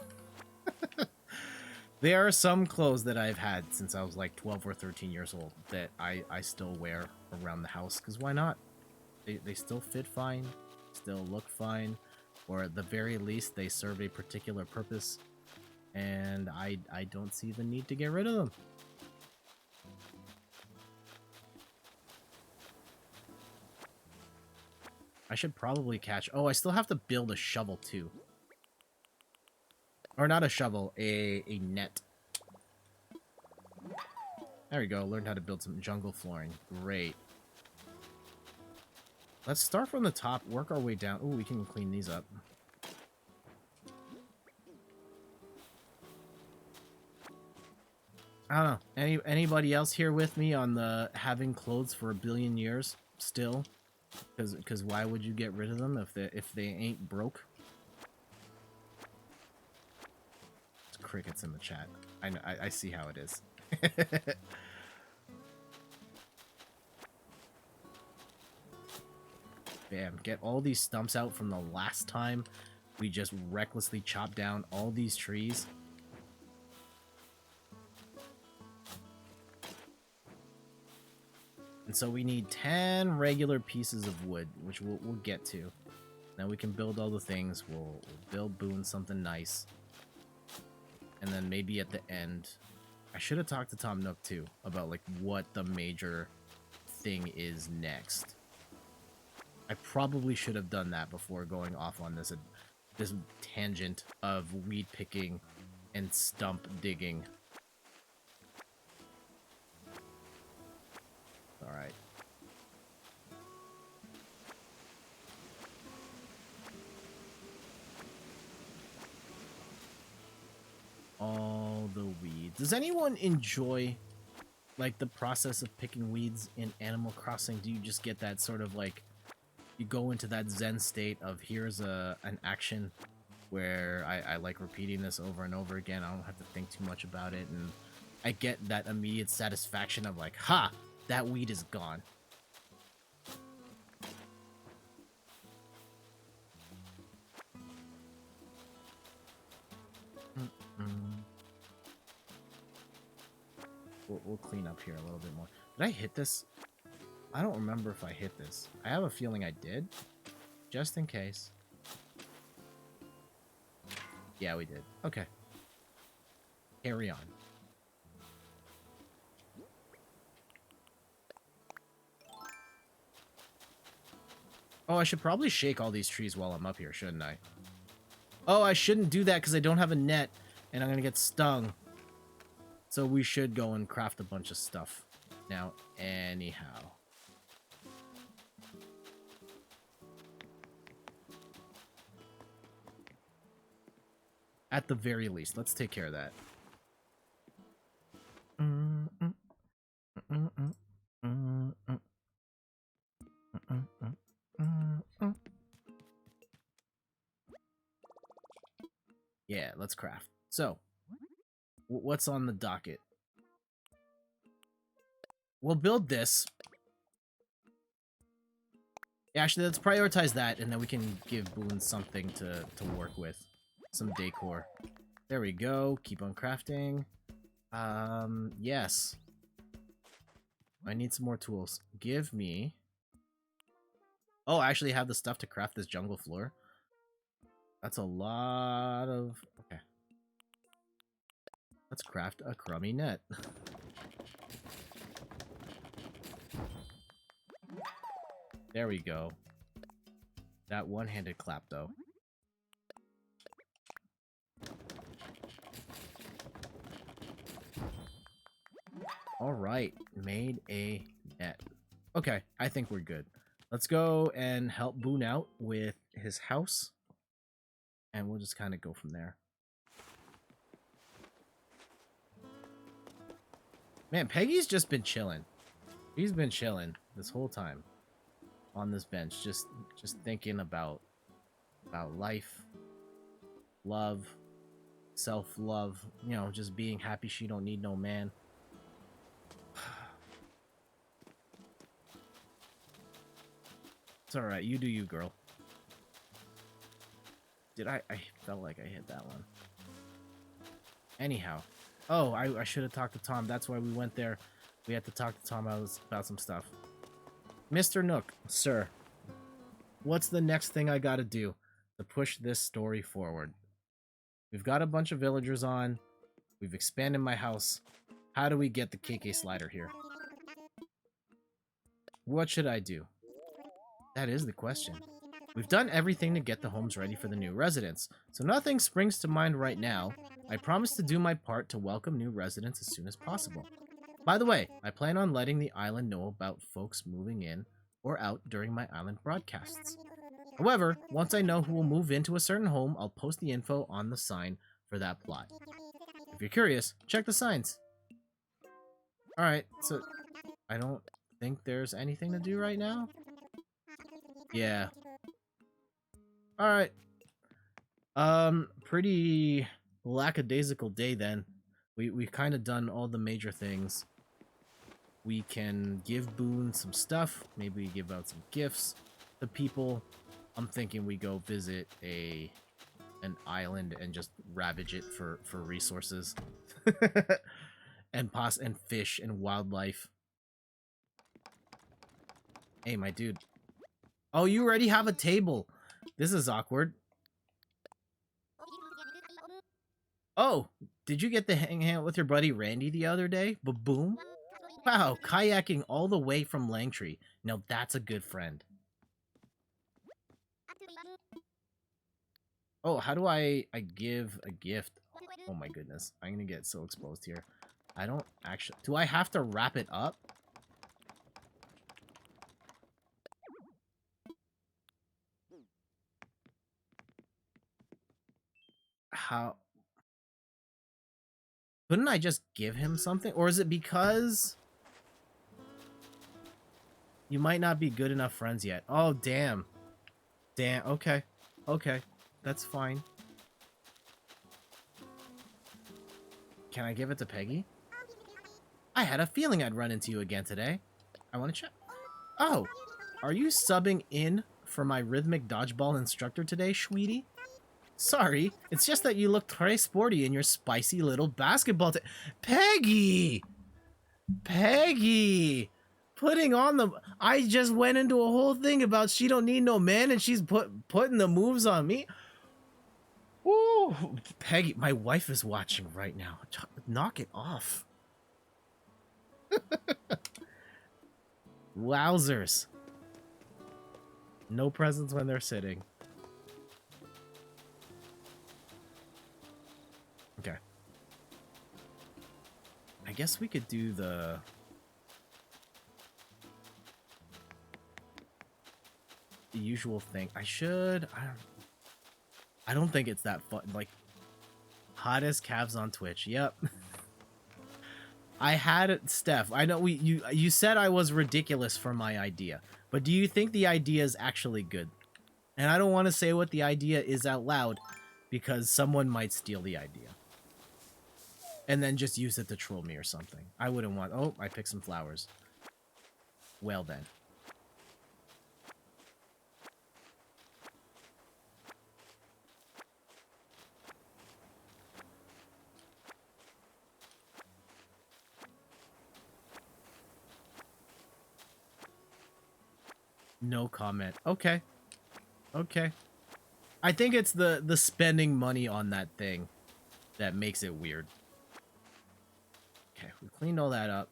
There are some clothes that I've had since I was like 12 or 13 years old that I still wear around the house, because why not? They still fit fine, still look fine, or at the very least they serve a particular purpose, and I don't see the need to get rid of them. I should probably catch... Oh, I still have to build a shovel too. Or not a shovel, a net. There we go, learned how to build some jungle flooring. Great. Let's start from the top, work our way down. Oh, we can clean these up. I don't know. Anybody else here with me on the having clothes for a billion years still? Because why would you get rid of them if they ain't broke? It's crickets in the chat. I know, I see how it is. Bam, get all these stumps out from the last time we just recklessly chopped down all these trees. And so we need 10 regular pieces of wood, which we'll get to. Now we can build all the things. We'll build Boone something nice. And then maybe at the end... I should have talked to Tom Nook, too, about, like, what the major thing is next. I probably should have done that before going off on this tangent of weed picking and stump digging. Alright. Does anyone enjoy like the process of picking weeds in Animal Crossing? Do you just get that sort of like you go into that zen state of here's an action where I like repeating this over and over again. I don't have to think too much about it, and I get that immediate satisfaction of like, ha, that weed is gone. We'll clean up here a little bit more. Did I hit this? I don't remember if I hit this. I have a feeling I did. Just in case. Yeah, we did. Okay. Carry on. Oh, I should probably shake all these trees while I'm up here, shouldn't I? Oh, I shouldn't do that because I don't have a net and I'm going to get stung. So we should go and craft a bunch of stuff. Now, anyhow. At the very least, let's take care of that. Yeah, let's craft. So, what's on the docket? We'll build this. Actually, let's prioritize that, and then we can give Boone something to work with. Some decor. There we go. Keep on crafting. Yes. I need some more tools. Give me... Oh, I actually have the stuff to craft this jungle floor. That's a lot of... Okay. Let's craft a crummy net. There we go. That one-handed clap, though. Alright, made a net. Okay, I think we're good. Let's go and help Boone out with his house. And we'll just kind of go from there. Man, Peggy's just been chilling. He's been chilling this whole time. On this bench, just thinking about life, love, self-love, you know, just being happy she don't need no man. It's alright, you do you, girl. Did I felt like I hit that one. Anyhow. Oh, I should have talked to Tom. That's why we went there. We had to talk to Tom about some stuff. Mr. Nook, sir, what's the next thing I gotta do to push this story forward? We've got a bunch of villagers on. We've expanded my house. How do we get the KK slider here? What should I do? That is the question. We've done everything to get the homes ready for the new residents, so nothing springs to mind right now. I promise to do my part to welcome new residents as soon as possible. By the way, I plan on letting the island know about folks moving in or out during my island broadcasts. However, once I know who will move into a certain home, I'll post the info on the sign for that plot. If you're curious, check the signs. Alright, so I don't think there's anything to do right now? Yeah. Alright. Pretty lackadaisical day then. We've kind of done all the major things. We can give Boone some stuff. Maybe give out some gifts to people. I'm thinking we go visit an island and just ravage it for resources. and fish and wildlife. Hey, my dude. Oh, you already have a table. This is awkward. Oh, did you get to hang out with your buddy Randy the other day? Ba-boom. Wow, kayaking all the way from Langtree. Now that's a good friend. Oh, how do I give a gift? Oh my goodness. I'm gonna get so exposed here. I don't actually... Do I have to wrap it up? How... Couldn't I just give him something? Or is it because you might not be good enough friends yet? Oh, damn. Damn, okay. Okay, that's fine. Can I give it to Peggy? I had a feeling I'd run into you again today. I want to check. Oh, are you subbing in for my rhythmic dodgeball instructor today, sweetie? Sorry, it's just that you look très sporty in your spicy little basketball Peggy! Peggy! Putting on the... I just went into a whole thing about she don't need no man and she's putting the moves on me. Ooh, Peggy, my wife is watching right now. Knock it off. Wowzers. No presents when they're sitting. Okay. I guess we could do the usual thing. I don't think it's that fun. Like, hottest calves on Twitch. Yep. I had it, Steph. I know you said I was ridiculous for my idea, but do you think the idea is actually good? And I don't want to say what the idea is out loud because someone might steal the idea and then just use it to troll me or something. I wouldn't want... Oh, I picked some flowers. Well then. No comment. Okay. Okay. I think it's the spending money on that thing that makes it weird. Okay, we cleaned all that up.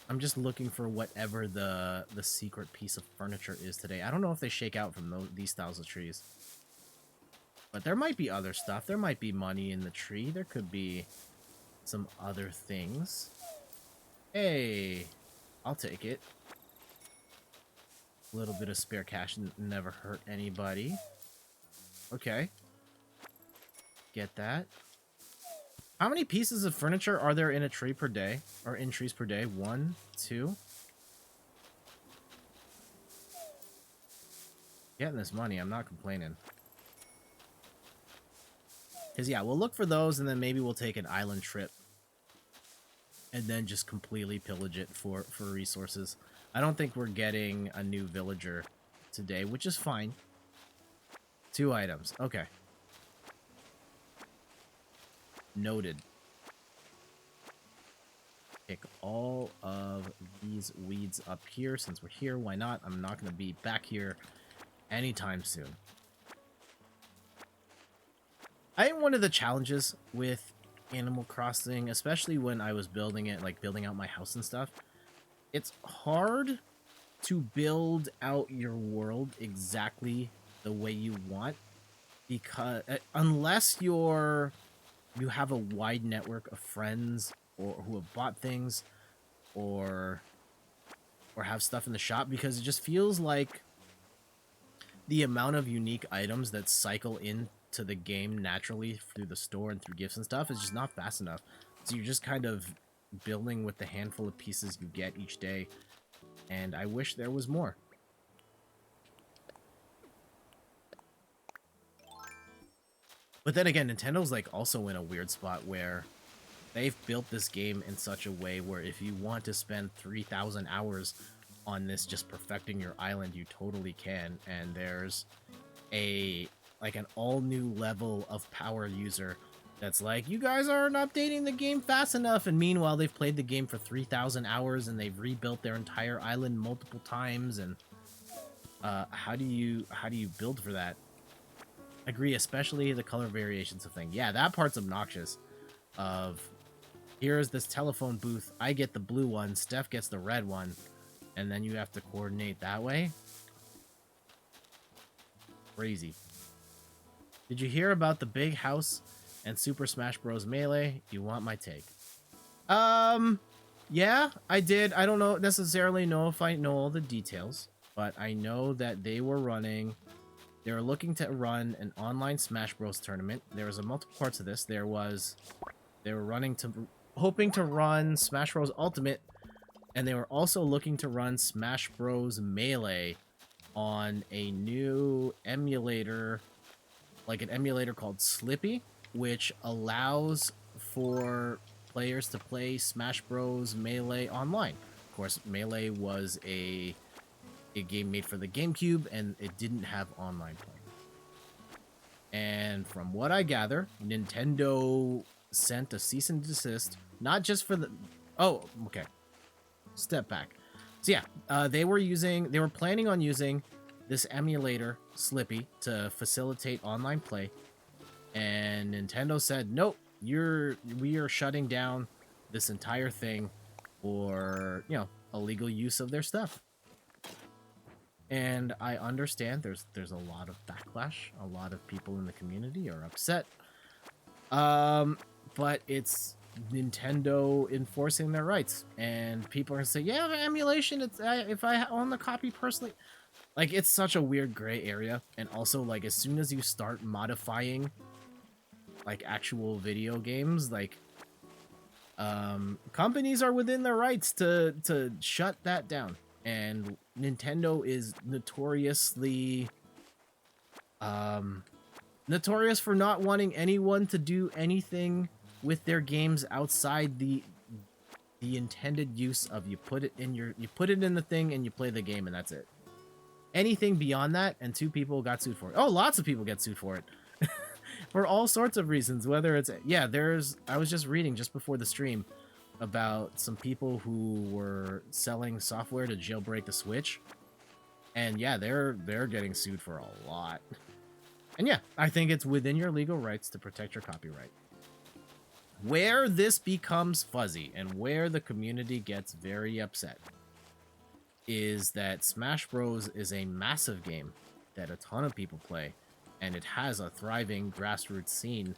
I'm just looking for whatever the secret piece of furniture is today. I don't know if they shake out from these styles of trees. But there might be other stuff. There might be money in the tree. There could be some other things. Hey, I'll take it. A little bit of spare cash never hurt anybody. Okay. Get that. How many pieces of furniture are there in a tree per day? Or in trees per day? 1, 2? Getting this money, I'm not complaining. Because, yeah, we'll look for those, and then maybe we'll take an island trip. And then just completely pillage it for resources. I don't think we're getting a new villager today, which is fine. 2 items. Okay. Noted. Pick all of these weeds up here. Since we're here, why not? I'm not going to be back here anytime soon. I think one of the challenges with Animal Crossing, especially when I was building it, like building out my house and stuff, it's hard to build out your world exactly the way you want, because unless you have a wide network of friends or who have bought things or have stuff in the shop, because it just feels like the amount of unique items that cycle into the game naturally through the store and through gifts and stuff is just not fast enough. So you're just kind of building with the handful of pieces you get each day, and I wish there was more. But then again, Nintendo's like also in a weird spot where they've built this game in such a way where if you want to spend 3,000 hours on this just perfecting your island, you totally can, and there's an all new level of power user that's like, you guys aren't updating the game fast enough, and meanwhile they've played the game for 3,000 hours and they've rebuilt their entire island multiple times, and how do you build for that? Agree, especially the color variations of thing. Yeah, that part's obnoxious. Of here's this telephone booth, I get the blue one, Steph gets the red one, and then you have to coordinate that way. Crazy. Did you hear about the big house and Super Smash Bros. Melee? You want my take? Yeah, I did. I don't necessarily know if I know all the details, but I know that they were running They were looking to run an online Smash Bros tournament. There was a multiple parts of this. They were hoping to run Smash Bros Ultimate, and they were also looking to run Smash Bros Melee on a new emulator, like an emulator called Slippy, which allows for players to play Smash Bros Melee online. Of course, Melee was a game made for the GameCube, and it didn't have online playing. And from what I gather, Nintendo sent a cease and desist, not just for the... Oh, okay. Step back. So yeah, they were planning on using this emulator, Slippy, to facilitate online play. And Nintendo said, nope, we are shutting down this entire thing for, illegal use of their stuff. And I understand there's a lot of backlash. A lot of people in the community are upset. But it's Nintendo enforcing their rights, and people are gonna say, yeah, emulation, it's if I own the copy personally. Like, it's such a weird gray area. And also, like, as soon as you start modifying like actual video games, like companies are within their rights to shut that down. And Nintendo is notorious for not wanting anyone to do anything with their games outside the intended use of you put it in the thing and you play the game and that's it. Anything beyond that, and 2 people got sued for it. Oh, lots of people get sued for it. For all sorts of reasons, whether it's... Yeah, I was just reading just before the stream about some people who were selling software to jailbreak the Switch. And yeah, they're getting sued for a lot. And yeah, I think it's within your legal rights to protect your copyright. Where this becomes fuzzy and where the community gets very upset is that Smash Bros. Is a massive game that a ton of people play, and it has a thriving grassroots scene,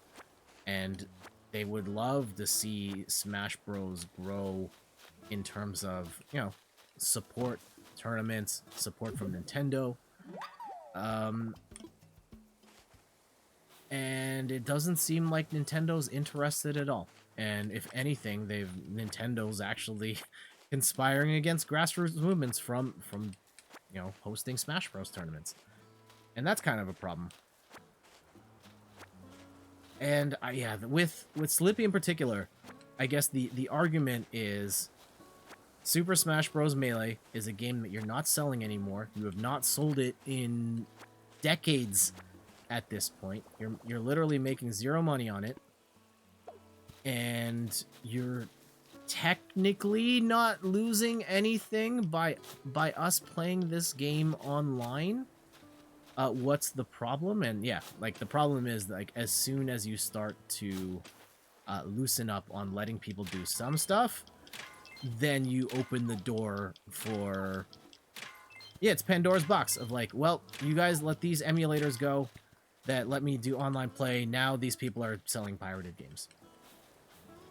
and they would love to see Smash Bros. Grow in terms of, support, tournaments, support from Nintendo. And it doesn't seem like Nintendo's interested at all. And if anything, Nintendo's actually conspiring against grassroots movements from hosting Smash Bros. Tournaments. And that's kind of a problem. And with Slippy in particular, I guess the argument is Super Smash Bros. Melee is a game that you're not selling anymore. You have not sold it in decades at this point. You're literally making 0 money on it. And you're technically not losing anything by us playing this game online. What's the problem? And yeah, like, the problem is, like, as soon as you start to loosen up on letting people do some stuff, then you open the door for... Yeah, it's Pandora's box of like, well, you guys let these emulators go that let me do online play. Now these people are selling pirated games.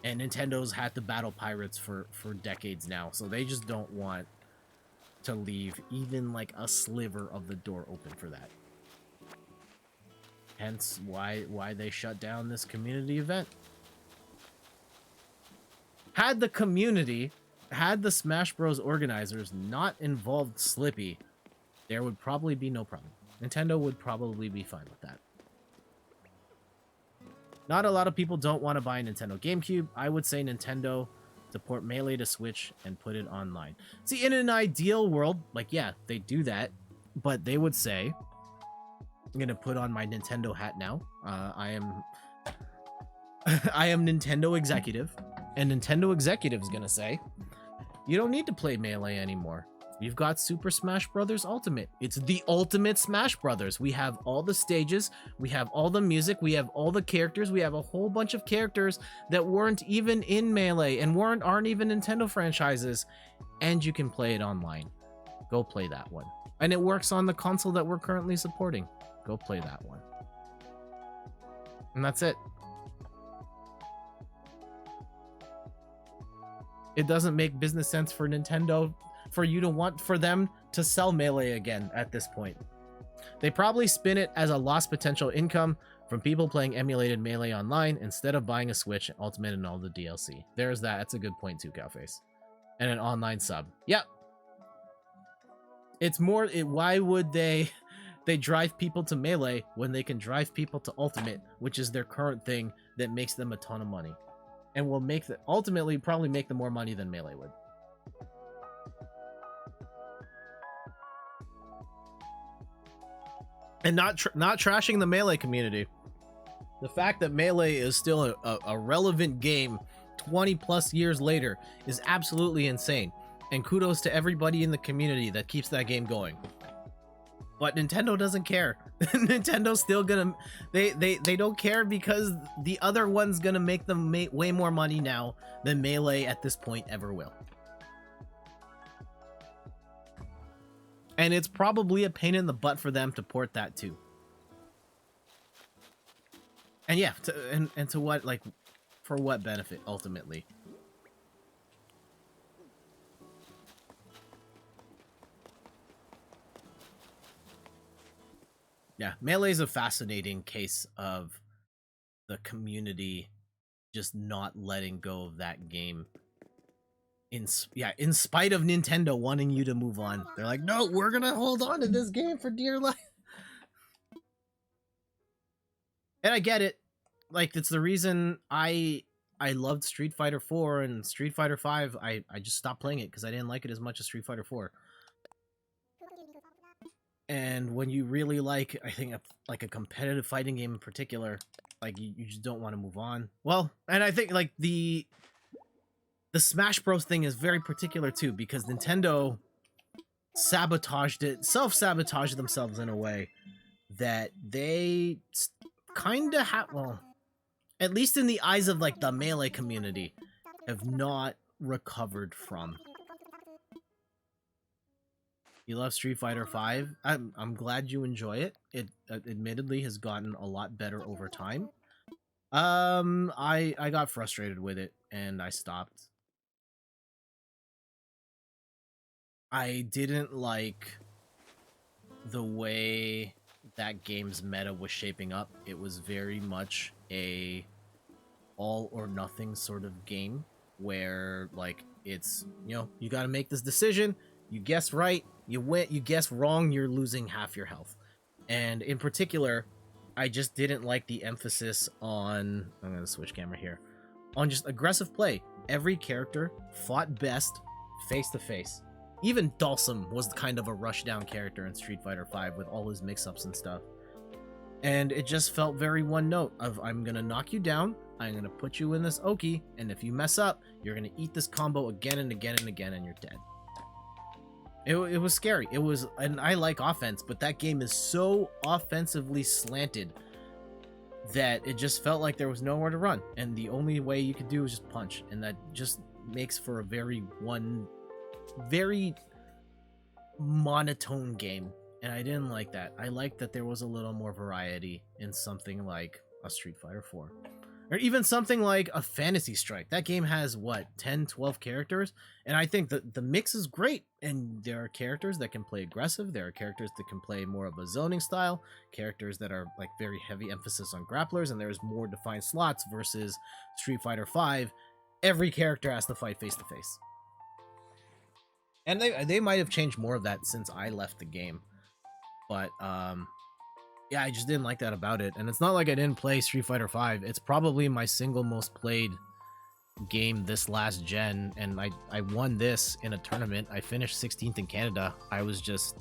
And Nintendo's had to battle pirates for decades now, so they just don't want to leave even like a sliver of the door open for that. Hence why they shut down this community event. Had the Smash Bros. Organizers not involved Slippy, there would probably be no problem. Nintendo would probably be fine with that. Not a lot of people don't want to buy a Nintendo GameCube. I would say Nintendo to port Melee to Switch and put it online. See, in an ideal world, like, yeah, they do that, but they would say, I'm gonna put on my Nintendo hat now. I am Nintendo executive, and Nintendo executive is gonna say, you don't need to play Melee anymore. You've got Super Smash Bros. Ultimate. It's the ultimate Smash Bros. We have all the stages, we have all the music, we have all the characters, we have a whole bunch of characters that weren't even in Melee and aren't even Nintendo franchises, and you can play it online. Go play that one. And it works on the console that we're currently supporting. Go play that one. And that's it. It doesn't make business sense for Nintendo for you to want for them to sell Melee again at this point. They probably spin it as a lost potential income from people playing emulated Melee online instead of buying a Switch, Ultimate, and all the DLC. There's that. That's a good point too, Cowface. And an online sub. Yep. It's more. Why would they drive people to Melee when they can drive people to Ultimate, which is their current thing that makes them a ton of money, and will make the ultimately probably make them more money than Melee would. And not trashing the Melee community. The fact that Melee is still a relevant game 20 plus years later is absolutely insane. And kudos to everybody in the community that keeps that game going. But Nintendo doesn't care. Nintendo's still gonna... They don't care because the other one's gonna make them way more money now than Melee at this point ever will. And it's probably a pain in the butt for them to port that too. And yeah, and to what, like, for what benefit, ultimately? Yeah, Melee's a fascinating case of the community just not letting go of that game. In spite of Nintendo wanting you to move on. They're like, no, we're gonna hold on to this game for dear life. And I get it. Like, it's the reason I loved Street Fighter 4 and Street Fighter 5. I just stopped playing it because I didn't like it as much as Street Fighter 4. And when you really like, I think, a competitive fighting game in particular, like, you just don't want to move on. Well, and I think, like, the Smash Bros. Thing is very particular, too, because Nintendo self-sabotaged themselves in a way that they kind of have, well, at least in the eyes of, like, the Melee community, have not recovered from. You love Street Fighter 5. I'm glad you enjoy it. It admittedly has gotten a lot better over time. I got frustrated with it and I stopped. I didn't like the way that game's meta was shaping up. It was very much a all or nothing sort of game where, like, it's, you know, you got to make this decision. You guess right, you win. You guess wrong, you're losing half your health. And in particular, I just didn't like the emphasis on, I'm going to switch camera here, on just aggressive play. Every character fought best face to face. Even Dhalsim was kind of a rushdown character in Street Fighter 5 with all his mix-ups and stuff. And it just felt very one note of, I'm going to knock you down, I'm going to put you in this Oki, and if you mess up, you're going to eat this combo again and again and again, and you're dead. It was scary. It was, and I like offense, but that game is so offensively slanted that it just felt like there was nowhere to run. And the only way you could do is just punch. And that just makes for a very monotone game. And I didn't like that. I liked that there was a little more variety in something like a Street Fighter 4. Or even something like a Fantasy Strike. That game has, what, 10, 12 characters? And I think that the mix is great. And there are characters that can play aggressive. There are characters that can play more of a zoning style. Characters that are, like, very heavy emphasis on grapplers. And there's more defined slots versus Street Fighter 5. Every character has to fight face to face. And they might have changed more of that since I left the game. But, yeah, I just didn't like that about it. And it's not like I didn't play Street Fighter 5. It's probably my single most played game this last gen. And I won this in a tournament. I finished 16th in Canada. I just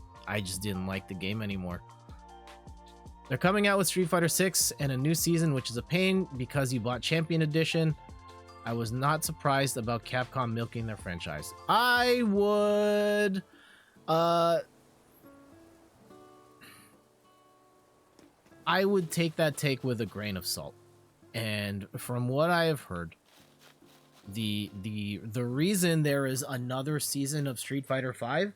didn't like the game anymore. They're coming out with Street Fighter 6 and a new season, which is a pain because you bought Champion Edition. I was not surprised about Capcom milking their franchise. I would... I would take that take with a grain of salt. And from what I have heard, the reason there is another season of Street Fighter 5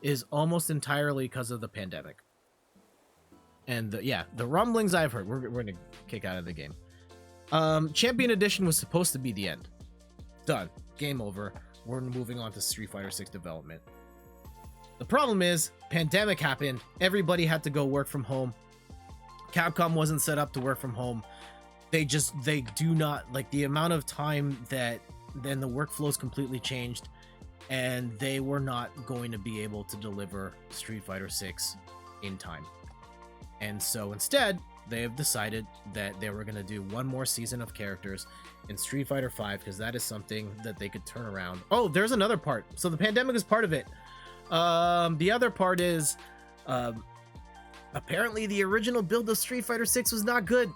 is almost entirely because of the pandemic. And the rumblings I've heard, we're going to kick out of the game. Champion Edition was supposed to be the end. Done. Game over. We're moving on to Street Fighter 6 development. The problem is, pandemic happened. Everybody had to go work from home. Capcom wasn't set up to work from home. They do not, like, the amount of time that then the workflow's completely changed, and they were not going to be able to deliver Street Fighter 6 in time. And so instead, they have decided that they were going to do one more season of characters in Street Fighter 5 because that is something that they could turn around. Oh, there's another part. So the pandemic is part of it. The other part is apparently the original build of Street Fighter 6 was not good.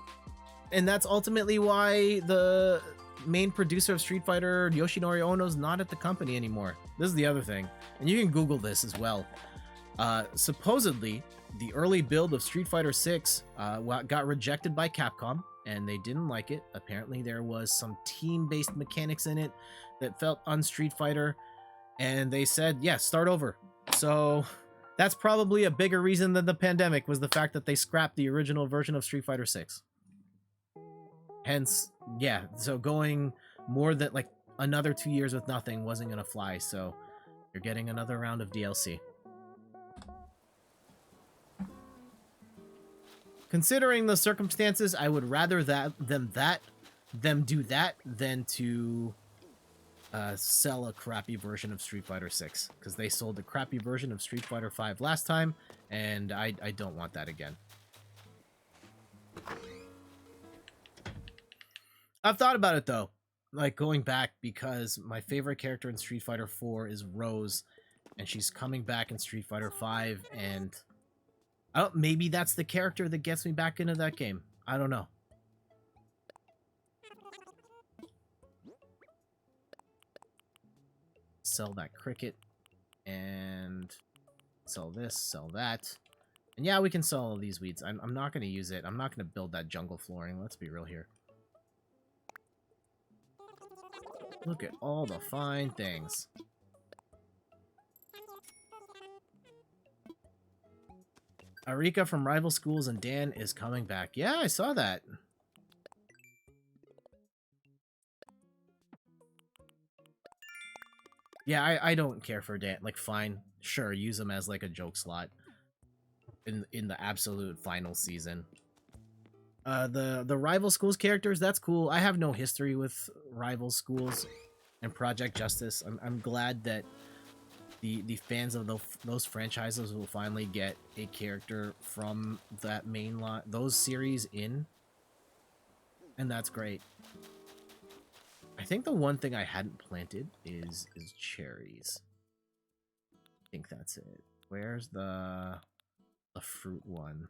And that's ultimately why the main producer of Street Fighter, Yoshinori Ono, is not at the company anymore. This is the other thing. And you can Google this as well. Supposedly, the early build of Street Fighter 6 got rejected by Capcom, and they didn't like it. Apparently, there was some team-based mechanics in it that felt un-Street Fighter, and they said, yeah, start over. So that's probably a bigger reason than the pandemic, was the fact that they scrapped the original version of Street Fighter 6. Hence, yeah, so going more than like another 2 years with nothing wasn't going to fly, so you're getting another round of DLC. Considering the circumstances, I would rather them do that than to sell a crappy version of Street Fighter 6, because they sold a crappy version of Street Fighter 5 last time, and I don't want that again. I've thought about it though, like going back, because my favorite character in Street Fighter 4 is Rose, and she's coming back in Street Fighter 5, and maybe that's the character that gets me back into that game. I don't know. Sell that cricket, and sell this, sell that. And yeah, we can sell all these weeds. I'm not going to use it. I'm not going to build that jungle flooring. Let's be real here. Look at all the fine things. Arika from Rival Schools and Dan is coming back. Yeah, I saw that. Yeah, I don't care for Dan. Like, fine. Sure, use him as like a joke slot in the absolute final season. The Rival Schools characters, that's cool. I have no history with Rival Schools and Project Justice. I'm glad that the fans of those franchises will finally get a character from that main line, those series in, and that's great. I think the one thing I hadn't planted is cherries. I think that's it. Where's the fruit one?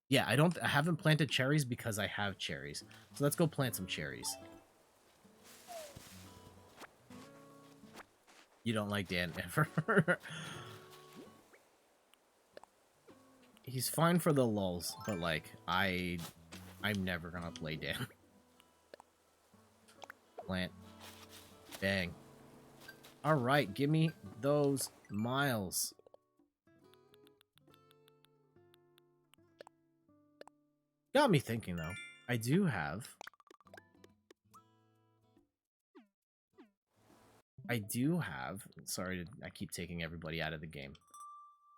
Yeah, I haven't planted cherries because I have cherries. So let's go plant some cherries. You don't like Dan ever. He's fine for the lulz, but like I'm never gonna play Dan. Plant. Bang. Alright, give me those miles. Got me thinking, though. I do have... Sorry, I keep taking everybody out of the game.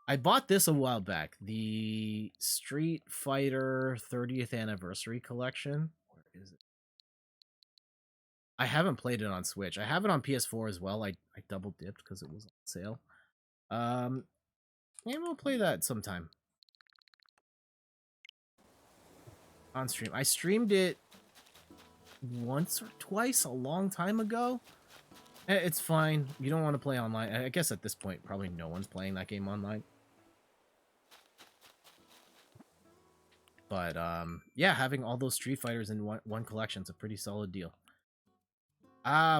I bought this a while back. The Street Fighter 30th Anniversary Collection. Where is it? I haven't played it on Switch. I have it on PS4 as well. I double dipped because it was on sale. Maybe we'll play that sometime. On stream. I streamed it once or twice a long time ago. It's fine. You don't want to play online. I guess at this point, probably no one's playing that game online. But, yeah, having all those Street Fighters in one collection is a pretty solid deal.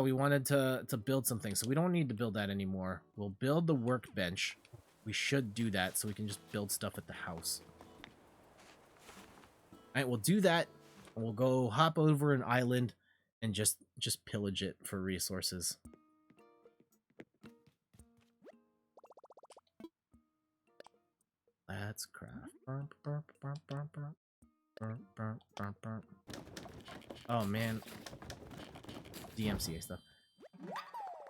We wanted to build something, so we don't need to build that anymore. We'll build the workbench. We should do that so we can just build stuff at the house. Alright, we'll do that. We'll go hop over an island and just pillage it for resources. Let's craft. Oh man. DMCA stuff.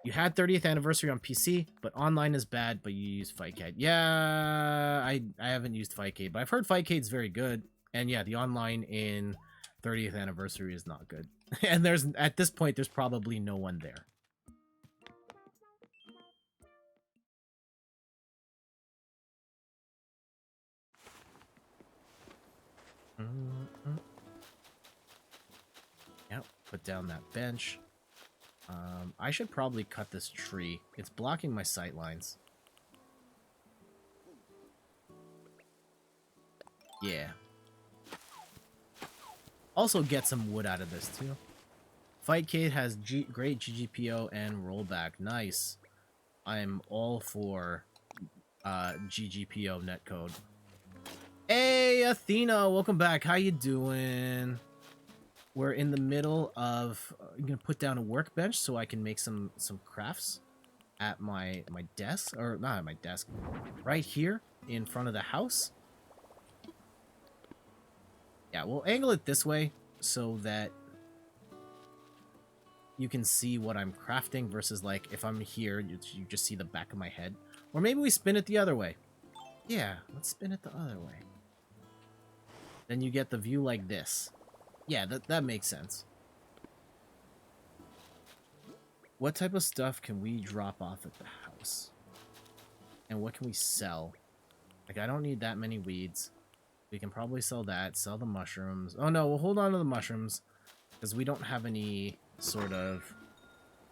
You had 30th anniversary on PC, but online is bad, but you use Fightcade. Yeah, I haven't used Fightcade, but I've heard Fightcade's very good. And yeah, the online in 30th anniversary is not good. And there's at this point, there's probably no one there. Yep, put down that bench. I should probably cut this tree. It's blocking my sight lines. Yeah. Also get some wood out of this too. Fightcade has great GGPO and rollback. Nice. I'm all for GGPO netcode. Hey, Athena, welcome back. How you doing? We're in the middle of... I'm going to put down a workbench so I can make some crafts at my desk. Or not at my desk. Right here in front of the house. Yeah, we'll angle it this way so that you can see what I'm crafting versus like if I'm here, you just see the back of my head. Or maybe we spin it the other way. Yeah, let's spin it the other way. Then you get the view like this. Yeah, that makes sense. What type of stuff can we drop off at the house? And what can we sell? Like, I don't need that many weeds. We can probably sell that, sell the mushrooms. Oh no, we'll hold on to the mushrooms because we don't have any sort of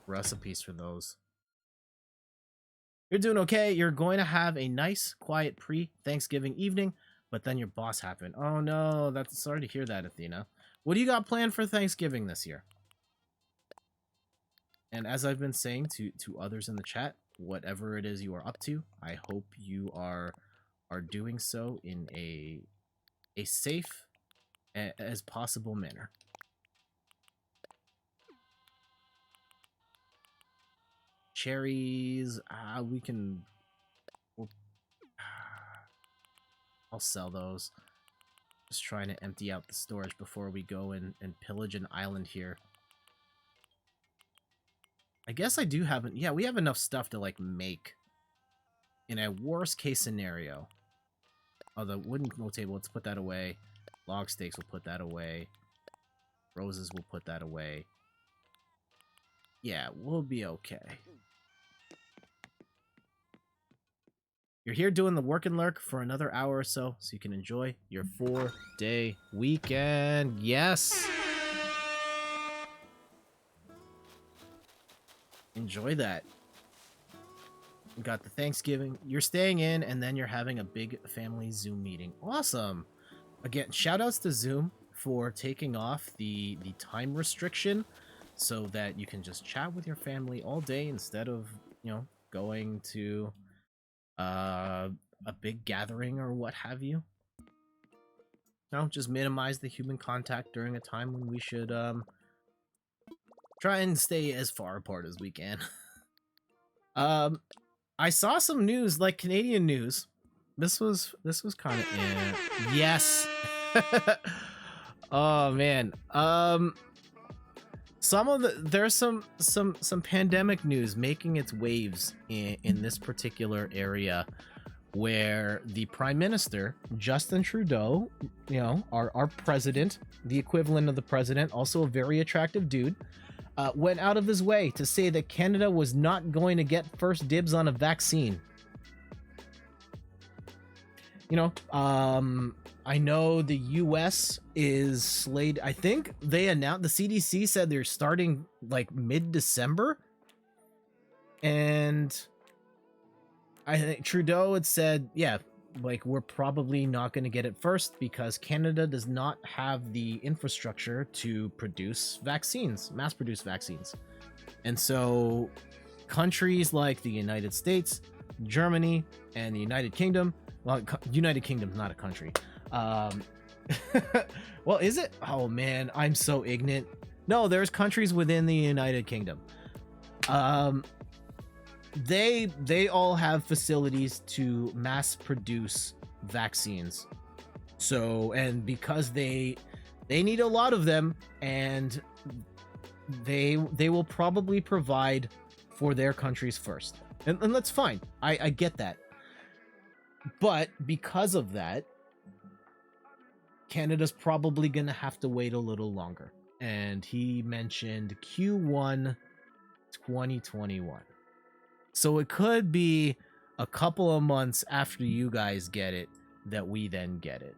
recipes for those. You're doing okay. You're going to have a nice, quiet pre-Thanksgiving evening, but then your boss happened. Oh no, sorry to hear that, Athena. What do you got planned for Thanksgiving this year? And as I've been saying to others in the chat, whatever it is you are up to, I hope you are doing so in a safe as possible manner. Cherries, I'll sell those. Just trying to empty out the storage before we go and pillage an island here. I guess I do have... Yeah, we have enough stuff to, like, make in a worst-case scenario. Oh, the wooden table, let's put that away. Log stakes, we'll put that away. Roses, we'll put that away. Yeah, we'll be okay. You're here doing the work and lurk for another hour or so you can enjoy your 4-day weekend. Yes! Enjoy that. We got the Thanksgiving. You're staying in, and then you're having a big family Zoom meeting. Awesome! Again, shoutouts to Zoom for taking off the time restriction so that you can just chat with your family all day instead of, you know, going to a big gathering or what have you. No, just minimize the human contact during a time when we should try and stay as far apart as we can. I saw some news, like Canadian news. This was kind of yes. Oh man. There's some pandemic news making its waves in this particular area, where the Prime Minister, Justin Trudeau, you know, our president, the equivalent of the president, also a very attractive dude, went out of his way to say that Canada was not going to get first dibs on a vaccine. You know, I know the US is slated. I think they announced, the CDC said they're starting like mid-December. And I think Trudeau had said, yeah, like we're probably not going to get it first because Canada does not have the infrastructure to produce vaccines, mass produce vaccines. And so countries like the United States, Germany, and the United Kingdom, well, United Kingdom's not a country. Well, is it? Oh man, I'm so ignorant. No, there's countries within the United Kingdom. They all have facilities to mass produce vaccines. So, and because they need a lot of them, and they will probably provide for their countries first. And that's fine. I get that. But because of that, Canada's probably going to have to wait a little longer. And he mentioned Q1 2021. So it could be a couple of months after you guys get it that we then get it.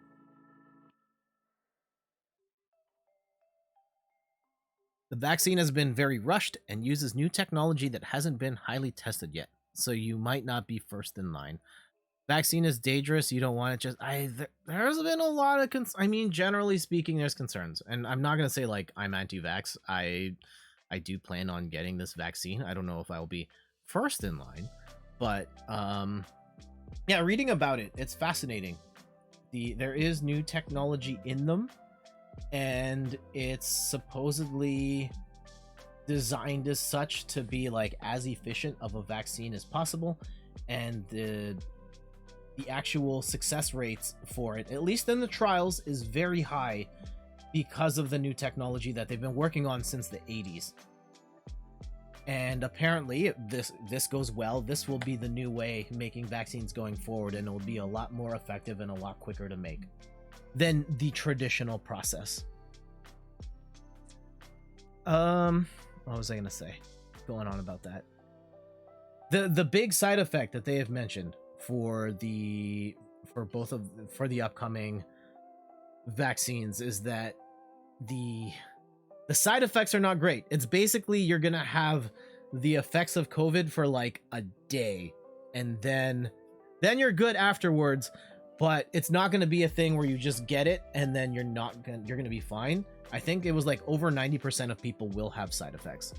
The vaccine has been very rushed and uses new technology that hasn't been highly tested yet, so you might not be first in line. Vaccine is dangerous. You don't want it. There's been a lot of generally speaking, there's concerns, and I'm not gonna say like I'm anti-vax. I do plan on getting this vaccine. I don't know if I'll be first in line, but yeah, reading about it, it's fascinating. There is new technology in them, and it's supposedly designed as such to be like as efficient of a vaccine as possible, and the actual success rates for it, at least in the trials, is very high because of the new technology that they've been working on since the 80s. And apparently this goes well. This will be the new way making vaccines going forward, and it will be a lot more effective and a lot quicker to make than the traditional process. What was I gonna say? Going on about that. The big side effect that they have mentioned for the upcoming vaccines is that the side effects are not great. It's basically you're gonna have the effects of COVID for like a day, and then you're good afterwards. But it's not going to be a thing where you just get it and then you're going to be fine. I think it was like over 90% of people will have side effects.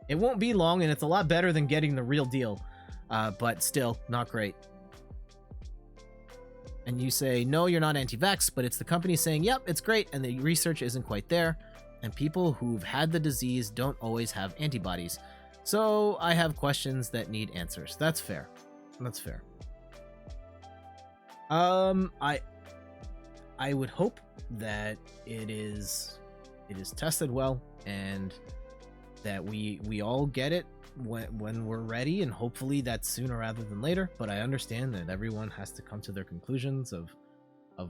It won't be long, and it's a lot better than getting the real deal, but still not great. And you say, no, you're not anti-vax, but it's the company saying, yep, it's great, and the research isn't quite there, and people who've had the disease don't always have antibodies. So I have questions that need answers. That's fair. That's fair. I would hope that it is tested well, and that we all get it when we're ready, and hopefully that's sooner rather than later. But I understand that everyone has to come to their conclusions of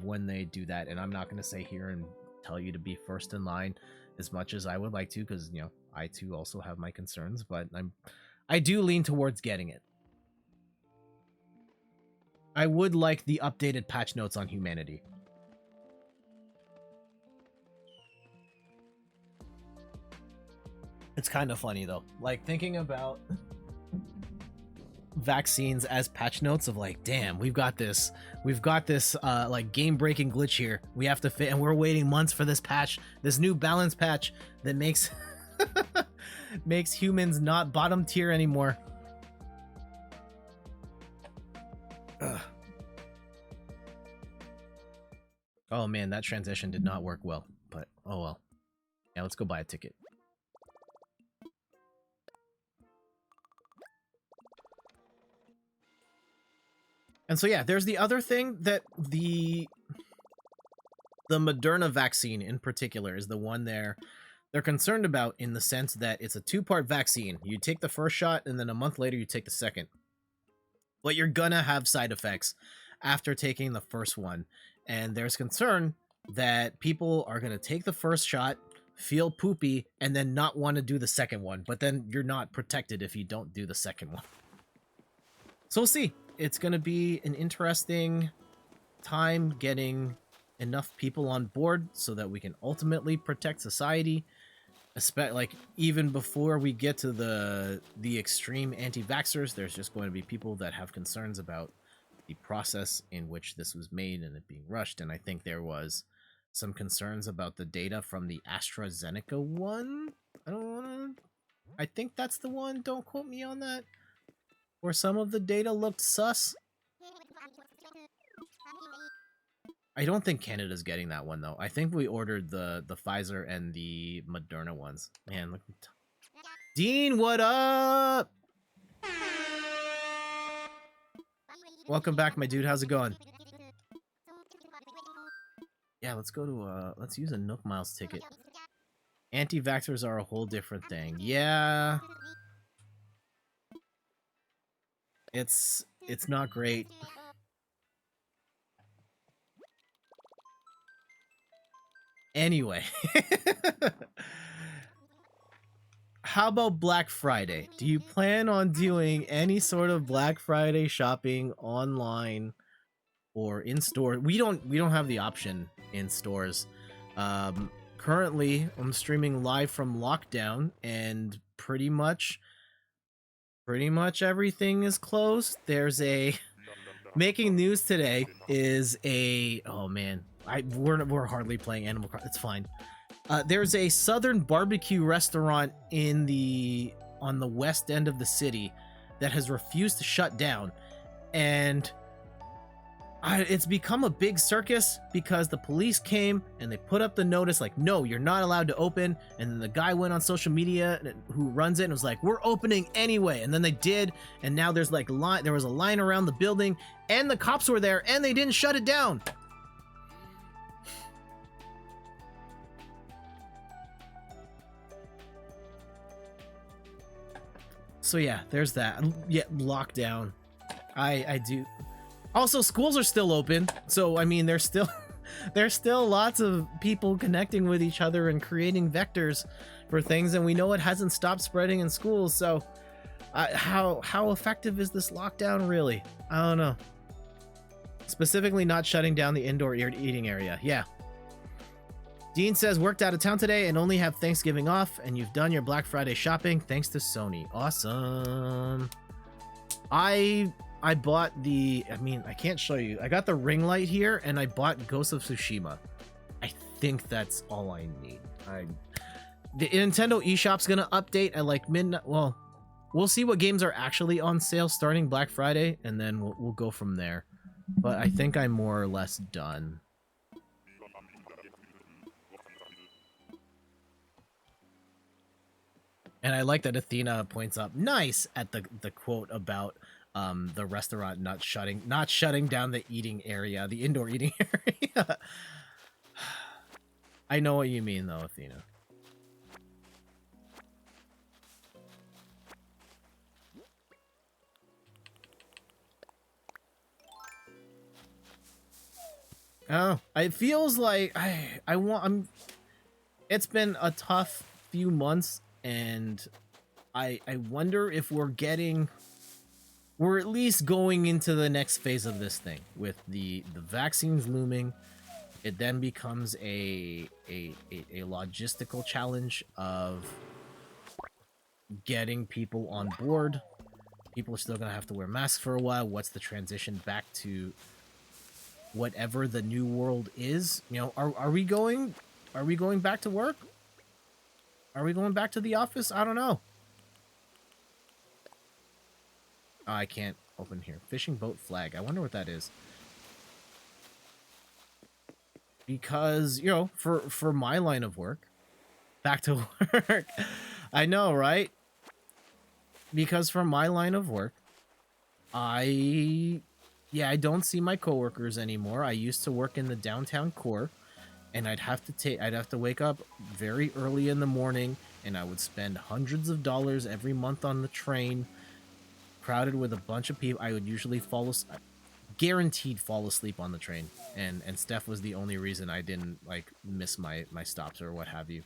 when they do that, and I'm not going to say here and tell you to be first in line as much as I would like to, because I too also have my concerns, but I do lean towards getting it. I would like the updated patch notes on humanity. It's kind of funny though, like thinking about vaccines as patch notes of like, damn, we've got this like game-breaking glitch here. We have to fit, and we're waiting months for this patch, this new balance patch that makes makes humans not bottom tier anymore. Ugh. Oh man, that transition did not work well, but oh well. Yeah, let's go buy a ticket. And so yeah, there's the other thing that the Moderna vaccine in particular is the one they're concerned about, in the sense that it's a two-part vaccine. You take the first shot, and then a month later you take the second. But you're gonna have side effects after taking the first one. And there's concern that people are gonna take the first shot, feel poopy, and then not want to do the second one. But then you're not protected if you don't do the second one. So we'll see. It's gonna be an interesting time getting enough people on board so that we can ultimately protect society. Like, even before we get to the extreme anti-vaxxers, there's just going to be people that have concerns about the process in which this was made and it being rushed. And I think there was some concerns about the data from the AstraZeneca one. I think that's the one, don't quote me on that, where some of the data looked sus. I don't think Canada's getting that one, though. I think we ordered the Pfizer and the Moderna ones. Man, look. Dean, what up? Welcome back, my dude. How's it going? Yeah, let's go to, let's use a Nook Miles ticket. Anti-vaxxers are a whole different thing. Yeah. It's not great. Anyway, how about Black Friday? Do you plan on doing any sort of Black Friday shopping online or in store? We don't have the option in stores. Currently, I'm streaming live from lockdown, and pretty much everything is closed. There's a making news today is a oh man, we're hardly playing Animal Crossing. It's fine. There's a southern barbecue restaurant on the west end of the city that has refused to shut down, and it's become a big circus because the police came and they put up the notice like, no, you're not allowed to open. And then the guy went on social media who runs it and was like, we're opening anyway. And then they did, and now there's like there was a line around the building, and the cops were there, and they didn't shut it down. So yeah, there's that. Yeah, lockdown. I do. Also, schools are still open, so I mean, there's still lots of people connecting with each other and creating vectors for things, and we know it hasn't stopped spreading in schools. So, how effective is this lockdown really? I don't know. Specifically, not shutting down the indoor eating area. Yeah. Dean says, worked out of town today and only have Thanksgiving off, and you've done your Black Friday shopping thanks to Sony. Awesome. I bought I can't show you. I got the ring light here, and I bought Ghost of Tsushima. I think that's all I need. The Nintendo eShop's gonna update at like midnight. Well, we'll see what games are actually on sale starting Black Friday, and then we'll go from there. But I think I'm more or less done. And I like that Athena points up nice at the quote about the restaurant not shutting down the eating area, the indoor eating area. I know what you mean though, Athena. Oh, it feels like it's been a tough few months, and I wonder if we're at least going into the next phase of this thing with the vaccines looming. It then becomes a logistical challenge of getting people on board. People are still gonna have to wear masks for a while. What's the transition back to whatever the new world is? You know, are we going back to work? Are we going back to the office? I don't know. Oh, I can't open here. Fishing boat flag. I wonder what that is. Because, you know, for my line of work, back to work. I know, right? Because for my line of work, I don't see my coworkers anymore. I used to work in the downtown core, and I'd have to wake up very early in the morning, and I would spend hundreds of dollars every month on the train, crowded with a bunch of people. I would usually guaranteed fall asleep on the train, and Steph was the only reason I didn't like miss my stops or what have you.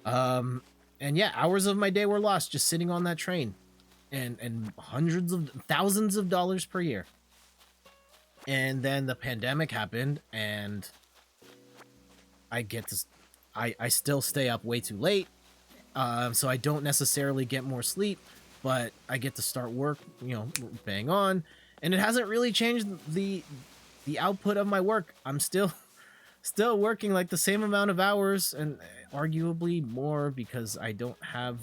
And yeah, hours of my day were lost just sitting on that train, and hundreds of thousands of dollars per year. And then the pandemic happened, and I still stay up way too late, so I don't necessarily get more sleep, but I get to start work, you know, bang on, and it hasn't really changed the output of my work. I'm still working like the same amount of hours, and arguably more, because I don't have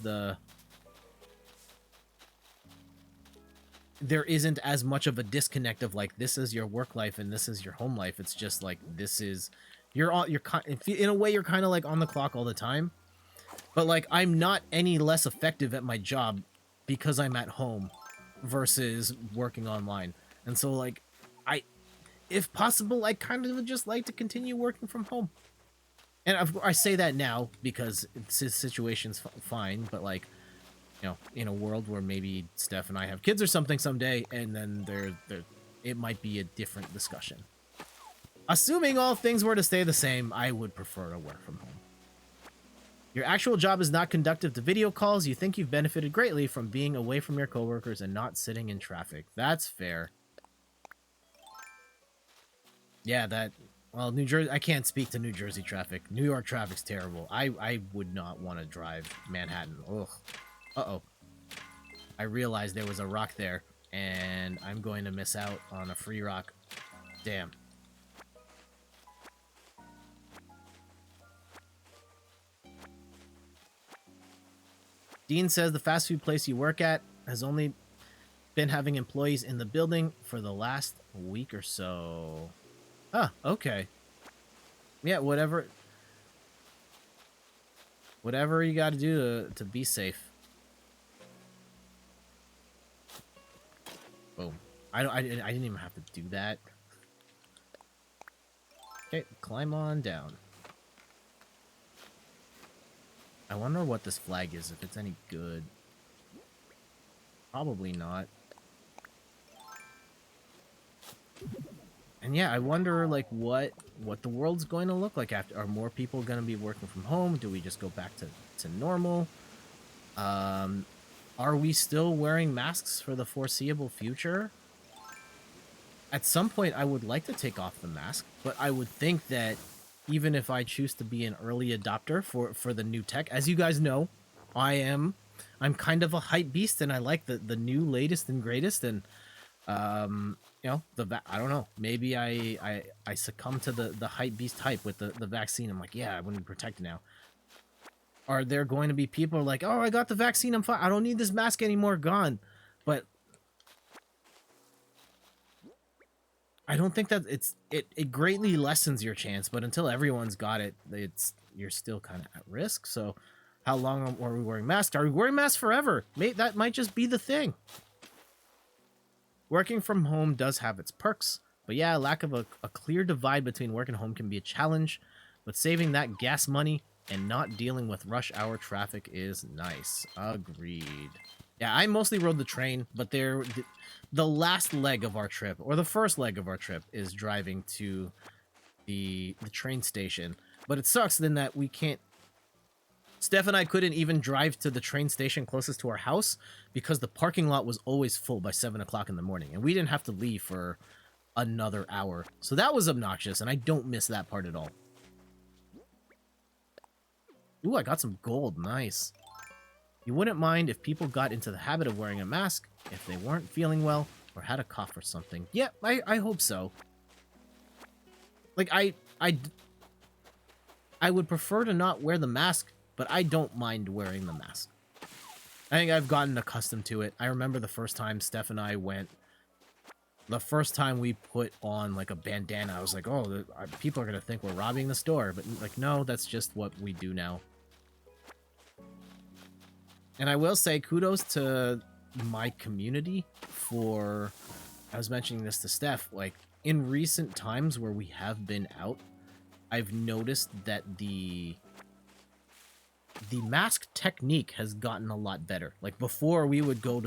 there isn't as much of a disconnect of like, this is your work life and this is your home life. It's just like, you're in a way you're kind of like on the clock all the time, but like I'm not any less effective at my job because I'm at home versus working online. And so like, if possible, I kind of would just like to continue working from home. And I say that now because the situation's fine, but like, you in a world where maybe Steph and I have kids or something someday, and then it might be a different discussion. Assuming all things were to stay the same, I would prefer to work from home. Your actual job is not conducive to video calls. You think you've benefited greatly from being away from your coworkers and not sitting in traffic. That's fair. Yeah, well, New Jersey, I can't speak to New Jersey traffic. New York traffic's terrible. I would not want to drive Manhattan. Ugh. Uh-oh. I realized there was a rock there, and I'm going to miss out on a free rock. Damn. Dean says the fast food place you work at has only been having employees in the building for the last week or so. Ah, okay. Yeah, whatever you got to do to be safe. Boom. I didn't even have to do that. Okay, climb on down. I wonder what this flag is, if it's any good. Probably not. And yeah, I wonder, like, what the world's going to look like after. Are more people going to be working from home? Do we just go back to normal? Are we still wearing masks for the foreseeable future? At some point, I would like to take off the mask, but I would think that even if I choose to be an early adopter for the new tech, as you guys know, I'm kind of a hype beast, and I like the new latest and greatest, and you know, I don't know, maybe I succumb to the hype beast hype with the vaccine. I'm like, yeah, I want to be protected now. Are there going to be people like, oh, I got the vaccine, I'm fine, I don't need this mask anymore, gone? But I don't think that it greatly lessens your chance, but until everyone's got it, you're still kind of at risk. So how long are we wearing masks? Are we wearing masks forever? That might just be the thing. Working from home does have its perks, but yeah, lack of a clear divide between work and home can be a challenge, but saving that gas money and not dealing with rush hour traffic is nice. Agreed. Yeah, I mostly rode the train, but the last leg of our trip, or the first leg of our trip, is driving to the train station. But it sucks then that we can't... Steph and I couldn't even drive to the train station closest to our house because the parking lot was always full by 7 o'clock in the morning, and we didn't have to leave for another hour. So that was obnoxious, and I don't miss that part at all. Ooh, I got some gold. Nice. You wouldn't mind if people got into the habit of wearing a mask if they weren't feeling well or had a cough or something. Yeah, I hope so. Like, I would prefer to not wear the mask, but I don't mind wearing the mask. I think I've gotten accustomed to it. I remember the first time Steph and I went, the first time we put on, like, a bandana, I was like, oh, people are going to think we're robbing the store. But, like, no, that's just what we do now. And I will say kudos to my community for, I was mentioning this to Steph, like, in recent times where we have been out, I've noticed that the mask technique has gotten a lot better. Like, before we would go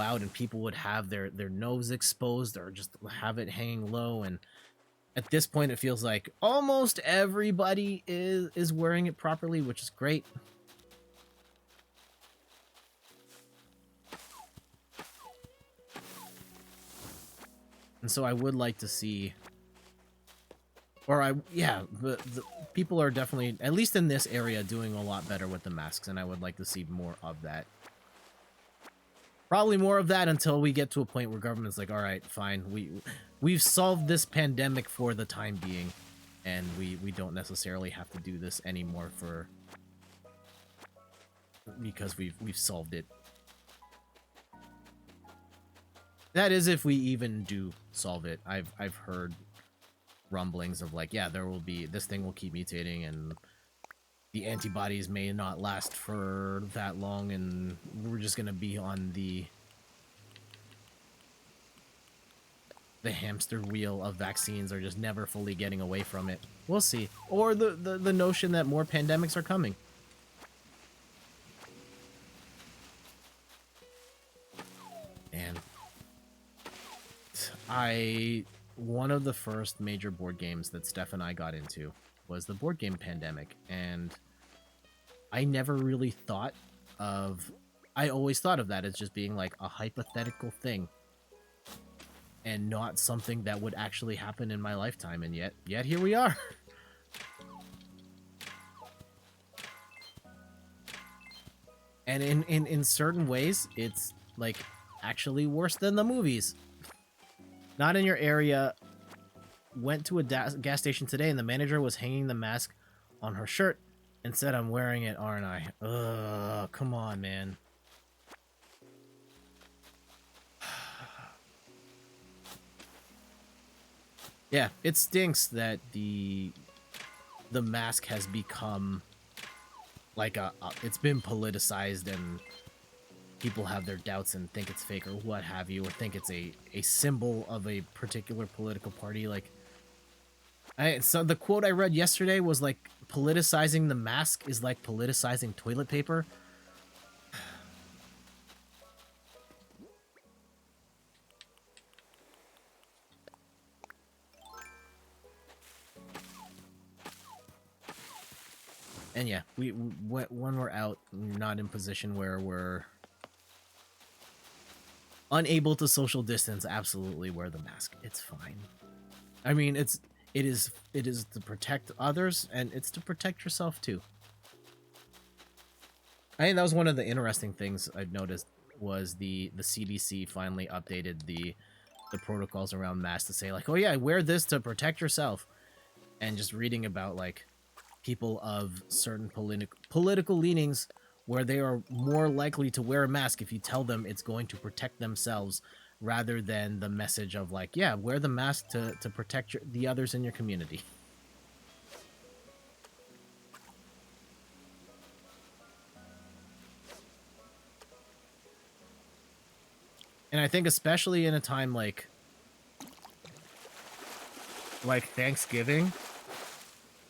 out and people would have their nose exposed or just have it hanging low, and at this point it feels like almost everybody is wearing it properly, which is great. And so I would like to see, the people are definitely, at least in this area, doing a lot better with the masks, and I would like to see more of that. Probably more of that until we get to a point where government's like, all right, fine, we've solved this pandemic for the time being, and we don't necessarily have to do this anymore because we've solved it. That is if we even do solve it. I've heard rumblings of, like, yeah, this thing will keep mutating and the antibodies may not last for that long, and we're just gonna be on the hamster wheel of vaccines, or just never fully getting away from it. We'll see. Or the notion that more pandemics are coming. one of the first major board games that Steph and I got into was the board game Pandemic, and I never really thought of, I always thought of that as just being like a hypothetical thing and not something that would actually happen in my lifetime, and yet here we are. And in certain ways, it's like actually worse than the movies. Not in your area. Went to a gas station today and the manager was hanging the mask on her shirt and said, "I'm wearing it, aren't I?" Ugh, come on, man. Yeah, it stinks that the mask has become like it's been politicized and people have their doubts and think it's fake or what have you, or think it's a symbol of a particular political party. Like, so the quote I read yesterday was like, politicizing the mask is like politicizing toilet paper. And yeah, when we're out, we're not in position where we're unable to social distance, absolutely wear the mask. It's fine. I mean, it is to protect others, and it's to protect yourself too. I think that was one of the interesting things I've noticed, was the CDC finally updated the protocols around masks to say like, oh yeah, wear this to protect yourself. And just reading about like people of certain political leanings where they are more likely to wear a mask if you tell them it's going to protect themselves, rather than the message of like, yeah, wear the mask to protect the others in your community. And I think especially in a time like Thanksgiving,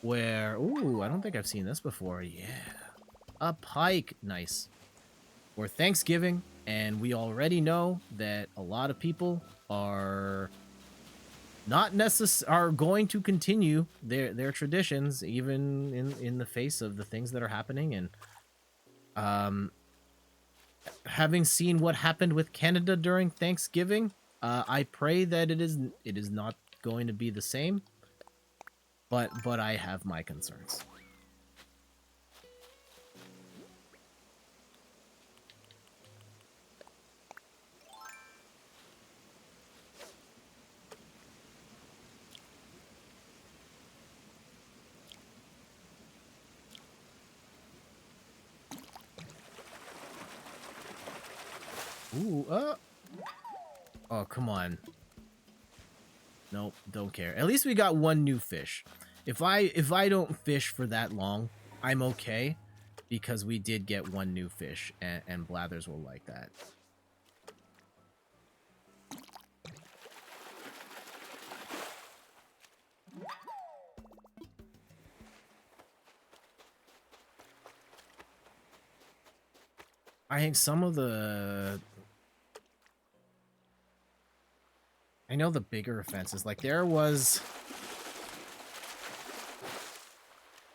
where, ooh, I don't think I've seen this before. Yeah. A pike. Nice. Or Thanksgiving, and we already know that a lot of people are not are going to continue their traditions, even in the face of the things that are happening. And having seen what happened with Canada during Thanksgiving, I pray that it is not going to be the same. But I have my concerns. Ooh, oh, come on. Nope, don't care. At least we got one new fish. If I don't fish for that long, I'm okay, because we did get one new fish, and Blathers will like that. I think some of the... I know the bigger offenses, like there was...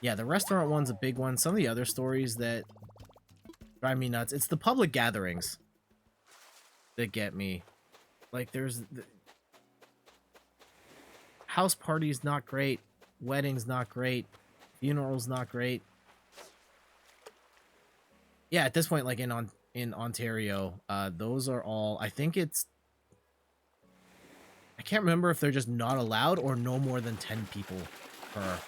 Yeah, the restaurant one's a big one. Some of the other stories that drive me nuts, it's the public gatherings that get me. Like, there's... House parties, not great. Weddings, not great. Funerals, not great. Yeah, at this point, like in Ontario, those are all... I think it's... I can't remember if they're just not allowed or no more than 10 people per...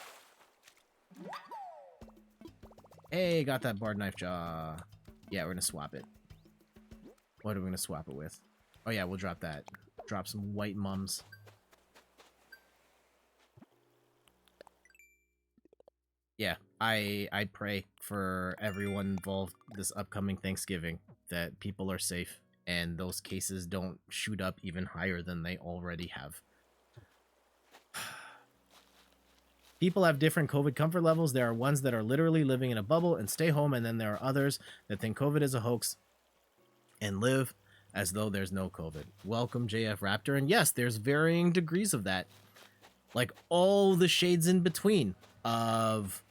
Hey, got that barred knife jaw. Yeah, we're gonna swap it. What are we gonna swap it with? Oh yeah, we'll drop that. Drop some white mums. Yeah, I pray for everyone involved this upcoming Thanksgiving that people are safe and those cases don't shoot up even higher than they already have. People have different COVID comfort levels. There are ones that are literally living in a bubble and stay home, and then there are others that think COVID is a hoax and live as though there's no COVID. Welcome, JF Raptor. And yes, there's varying degrees of that. Like all the shades in between of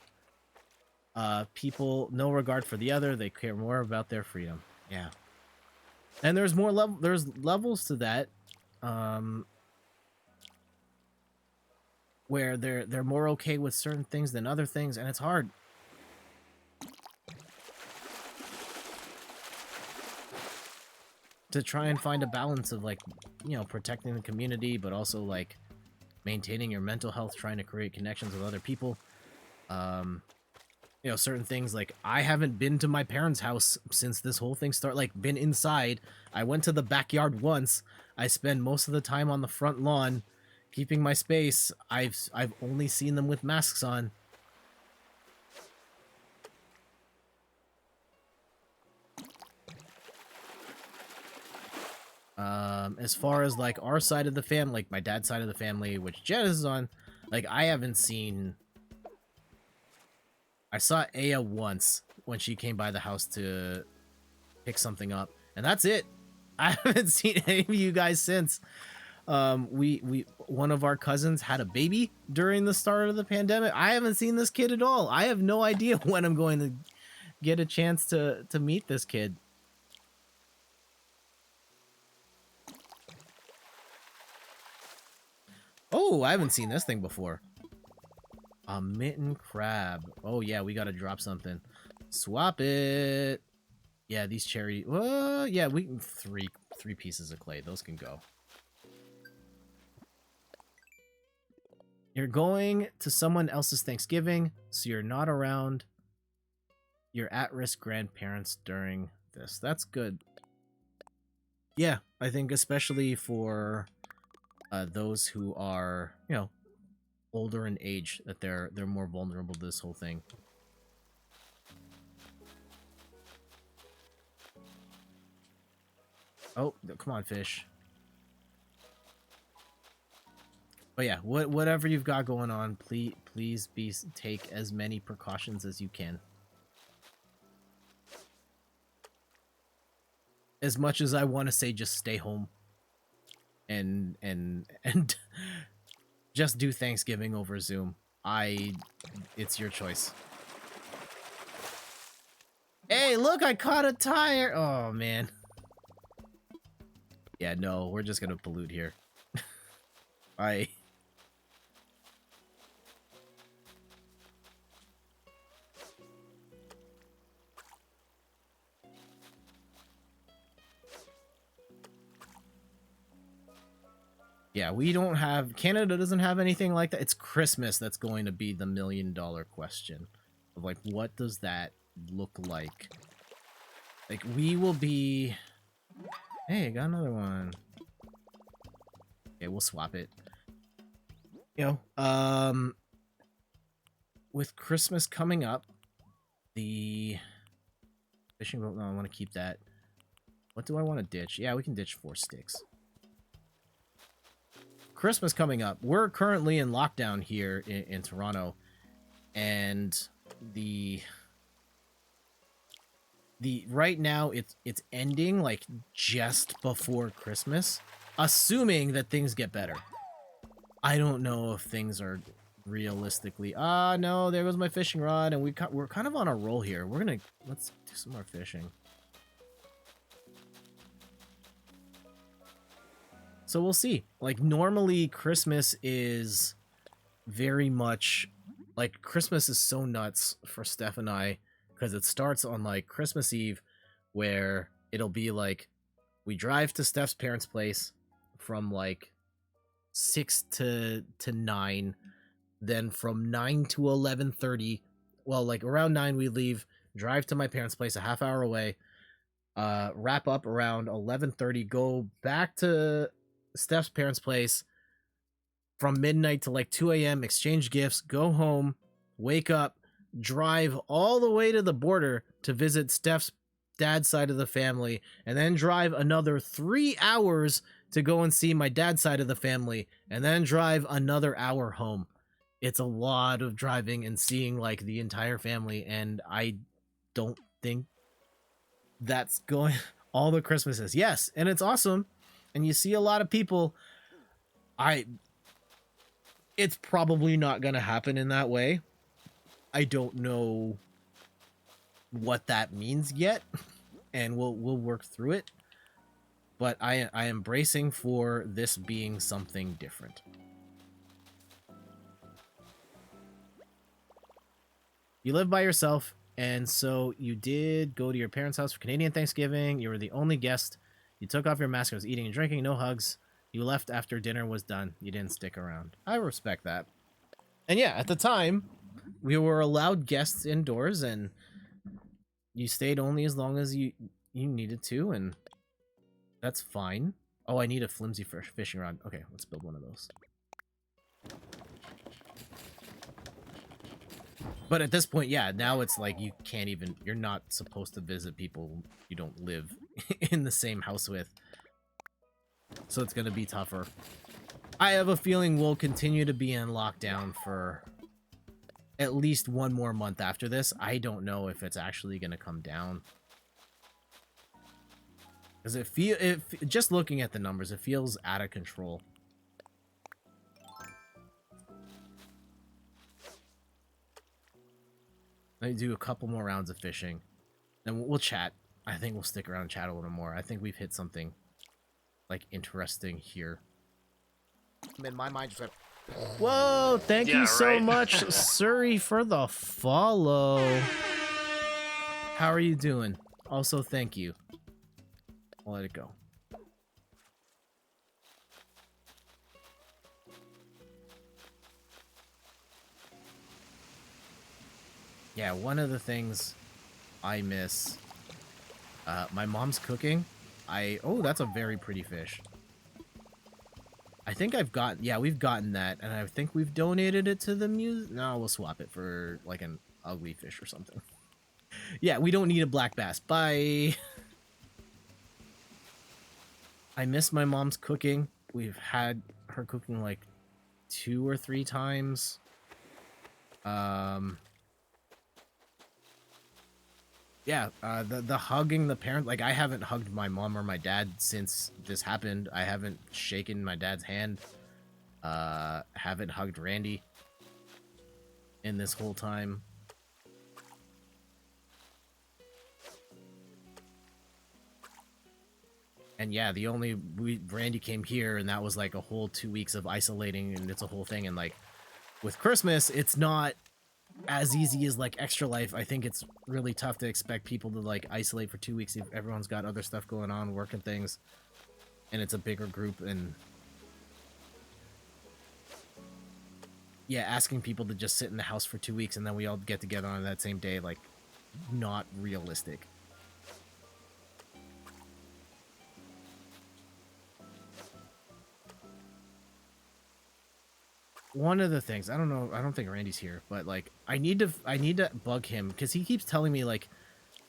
people no regard for the other. They care more about their freedom. Yeah. And there's there's levels to that. Where they're more okay with certain things than other things, and it's hard. To try and find a balance of, like, you know, protecting the community, but also, like, maintaining your mental health, trying to create connections with other people. You know, certain things, like, I haven't been to my parents' house since this whole thing started, like, been inside. I went to the backyard once. I spend most of the time on the front lawn, keeping my space. I've only seen them with masks on. As far as, like, our side of the family, like my dad's side of the family, which Jen is on, like, I haven't seen... I saw Aya once when she came by the house to pick something up, and that's it. I haven't seen any of you guys since. One of our cousins had a baby during the start of the pandemic. I haven't seen this kid at all. I have no idea when I'm going to get a chance to meet this kid. Oh, I haven't seen this thing before. A mitten crab. Oh yeah, we gotta drop something. Swap it. Yeah, these cherry. Yeah, we can three pieces of clay. Those can go. You're going to someone else's Thanksgiving, so you're not around your at-risk grandparents during this. That's good. Yeah, I think especially for those who are, you know, older in age, that they're more vulnerable to this whole thing. Oh, come on, fish. But yeah, whatever you've got going on, please take as many precautions as you can. As much as I want to say just stay home and just do Thanksgiving over Zoom, it's your choice. Hey, look, I caught a tire. Oh man. Yeah, no, we're just gonna pollute here. Yeah, we don't have... Canada doesn't have anything like that. It's Christmas that's going to be the $1 million question. Of, like, what does that look like? Like, we will be... Hey, got another one. Okay, we'll swap it. You know, with Christmas coming up, the fishing boat... No, I want to keep that. What do I want to ditch? Yeah, we can ditch 4 sticks. Christmas coming up. We're currently in lockdown here in Toronto, and the right now it's ending like just before Christmas, assuming that things get better. I don't know if things are realistically... no, there goes my fishing rod, and we're kind of on a roll here. Let's do some more fishing. So we'll see. Like, normally Christmas is very much... Like, Christmas is so nuts for Steph and I, because it starts on, like, Christmas Eve, where it'll be, like, we drive to Steph's parents' place from, like, 6 to 9. Then from 9 to 11:30, well, like, around 9 we leave, drive to my parents' place a half hour away, wrap up around 11:30, go back to Steph's parents' place from midnight to like 2 a.m., exchange gifts, go home, wake up, drive all the way to the border to visit Steph's dad's side of the family, and then drive another 3 hours to go and see my dad's side of the family, and then drive another hour home. It's a lot of driving and seeing like the entire family, and I don't think that's going... All the Christmases. Yes, and it's awesome. And you see a lot of people. It's probably not going to happen in that way. I don't know what that means yet, and we'll work through it. But I am bracing for this being something different. You live by yourself, and so you did go to your parents' house for Canadian Thanksgiving. You were the only guest. You took off your mask. I was eating and drinking, no hugs. You left after dinner was done. You didn't stick around. I respect that. And yeah, at the time, we were allowed guests indoors, and you stayed only as long as you needed to, and that's fine. Oh, I need a flimsy fishing rod. Okay, let's build one of those. But at this point, yeah, now it's like you can't even... You're not supposed to visit people you don't live in the same house with. So it's going to be tougher. I have a feeling we'll continue to be in lockdown for at least one more month after this. I don't know if it's actually going to come down. Because just looking at the numbers, it feels out of control. Let me do a couple more rounds of fishing. Then we'll chat. I think we'll stick around and chat a little more. I think we've hit something, like, interesting here. In my mind, just like... Whoa, thank you so much, Suri, for the follow. How are you doing? Also, thank you. I'll let it go. Yeah, one of the things I miss, my mom's cooking. Oh, that's a very pretty fish. I think we've gotten that, and I think we've donated it to the museum. No, we'll swap it for, like, an ugly fish or something. Yeah, we don't need a black bass. Bye! I miss my mom's cooking. We've had her cooking, like, 2 or 3 times. Yeah, the hugging the parent, like, I haven't hugged my mom or my dad since this happened. I haven't shaken my dad's hand. Haven't hugged Randy in this whole time. And yeah, Randy came here, and that was like a whole 2 weeks of isolating, and it's a whole thing. And like with Christmas, it's not as easy as like Extra Life. I think it's really tough to expect people to like isolate for 2 weeks if everyone's got other stuff going on, working things, and it's a bigger group. And yeah, asking people to just sit in the house for 2 weeks and then we all get together on that same day, like, not realistic. One of the things, I don't think Randy's here, but like I need to bug him because he keeps telling me like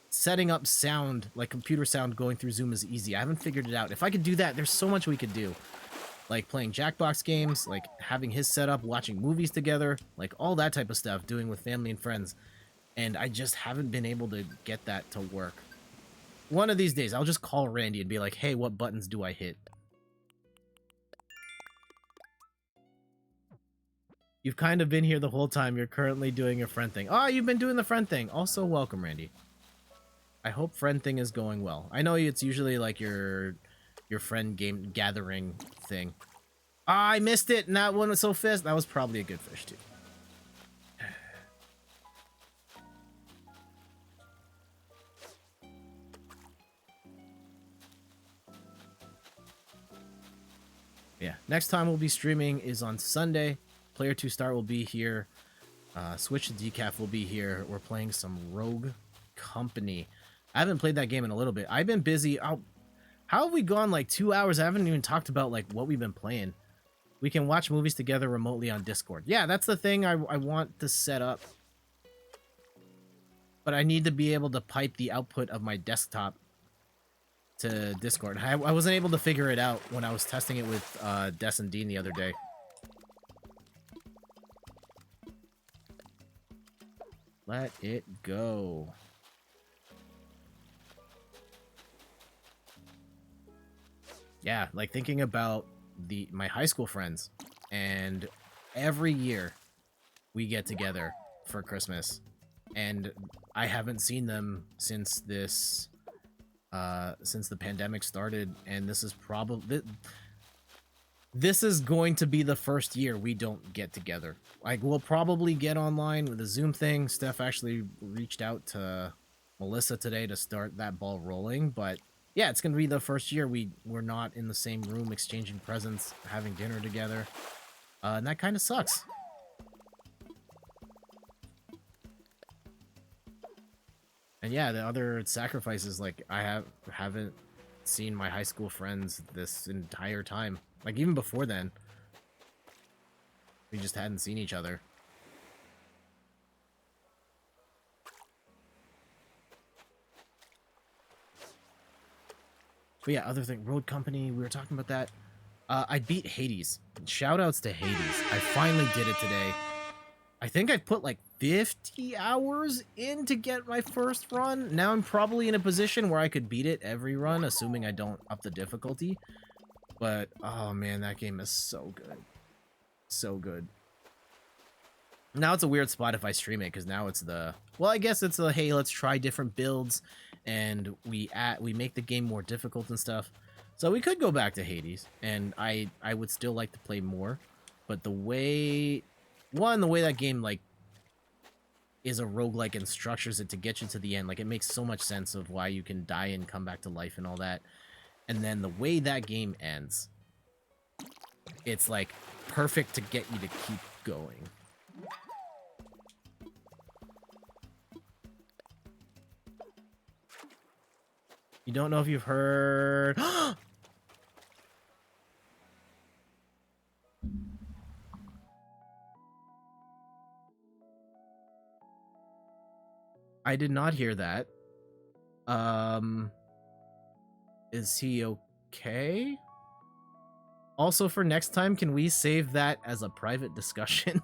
setting up sound, like computer sound going through Zoom is easy. I haven't figured it out. If I could do that, there's so much we could do. Like playing Jackbox games, like having his setup, watching movies together, like all that type of stuff, doing with family and friends. And I just haven't been able to get that to work. One of these days, I'll just call Randy and be like, hey, what buttons do I hit? You've kind of been here the whole time. You're currently doing your friend thing. Oh, you've been doing the friend thing. Also, welcome, Randy. I hope friend thing is going well. I know it's usually like your friend game gathering thing. Ah, I missed it, and that one was so fast. That was probably a good fish, too. Yeah, next time we'll be streaming is on Sunday. Player 2 Start will be here. Switch to Decaf will be here. We're playing some Rogue Company. I haven't played that game in a little bit. I've been busy. How have we gone like 2 hours? I haven't even talked about like what we've been playing. We can watch movies together remotely on Discord. Yeah, that's the thing I want to set up. But I need to be able to pipe the output of my desktop to Discord. I wasn't able to figure it out when I was testing it with Des and Dean the other day. Let it go. yeah, like thinking about my high school friends, and every year we get together for Christmas, and I haven't seen them since since the pandemic started, and this is going to be the first year we don't get together. Like, we'll probably get online with the Zoom thing. Steph actually reached out to Melissa today to start that ball rolling, but yeah, it's gonna be the first year we're not in the same room exchanging presents, having dinner together, and that kind of sucks. And yeah, the other sacrifices, like I haven't seen my high school friends this entire time. Like, even before then, we just hadn't seen each other. But yeah, other thing, Road Company, we were talking about that. I beat Hades. Shoutouts to Hades. I finally did it today. I think I put like 50 hours in to get my first run. Now I'm probably in a position where I could beat it every run, assuming I don't up the difficulty. But, oh man, that game is so good. So good. Now it's a weird spot if I stream it, because now it's the... Well, I guess it's the, hey, let's try different builds, and we make the game more difficult and stuff. So we could go back to Hades, and I would still like to play more. But the way... One, the way that game, like, is a roguelike and structures it to get you to the end, like, it makes so much sense of why you can die and come back to life and all that. And then the way that game ends, it's, like, perfect to get you to keep going. You don't know if you've heard... I did not hear that. Is he okay? Also, for next time, can we save that as a private discussion?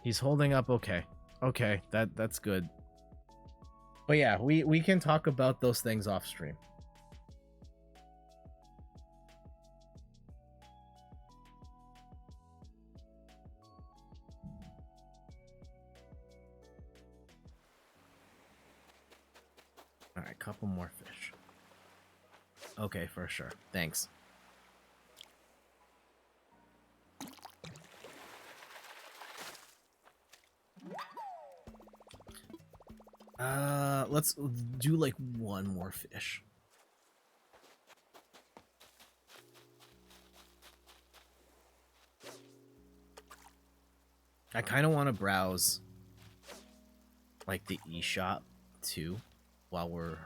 He's holding up okay. Okay, that's good. But yeah, we can talk about those things off stream. All right, couple more fish. Okay, for sure. Thanks. Let's do like one more fish. I kind of want to browse like the eShop too while we're,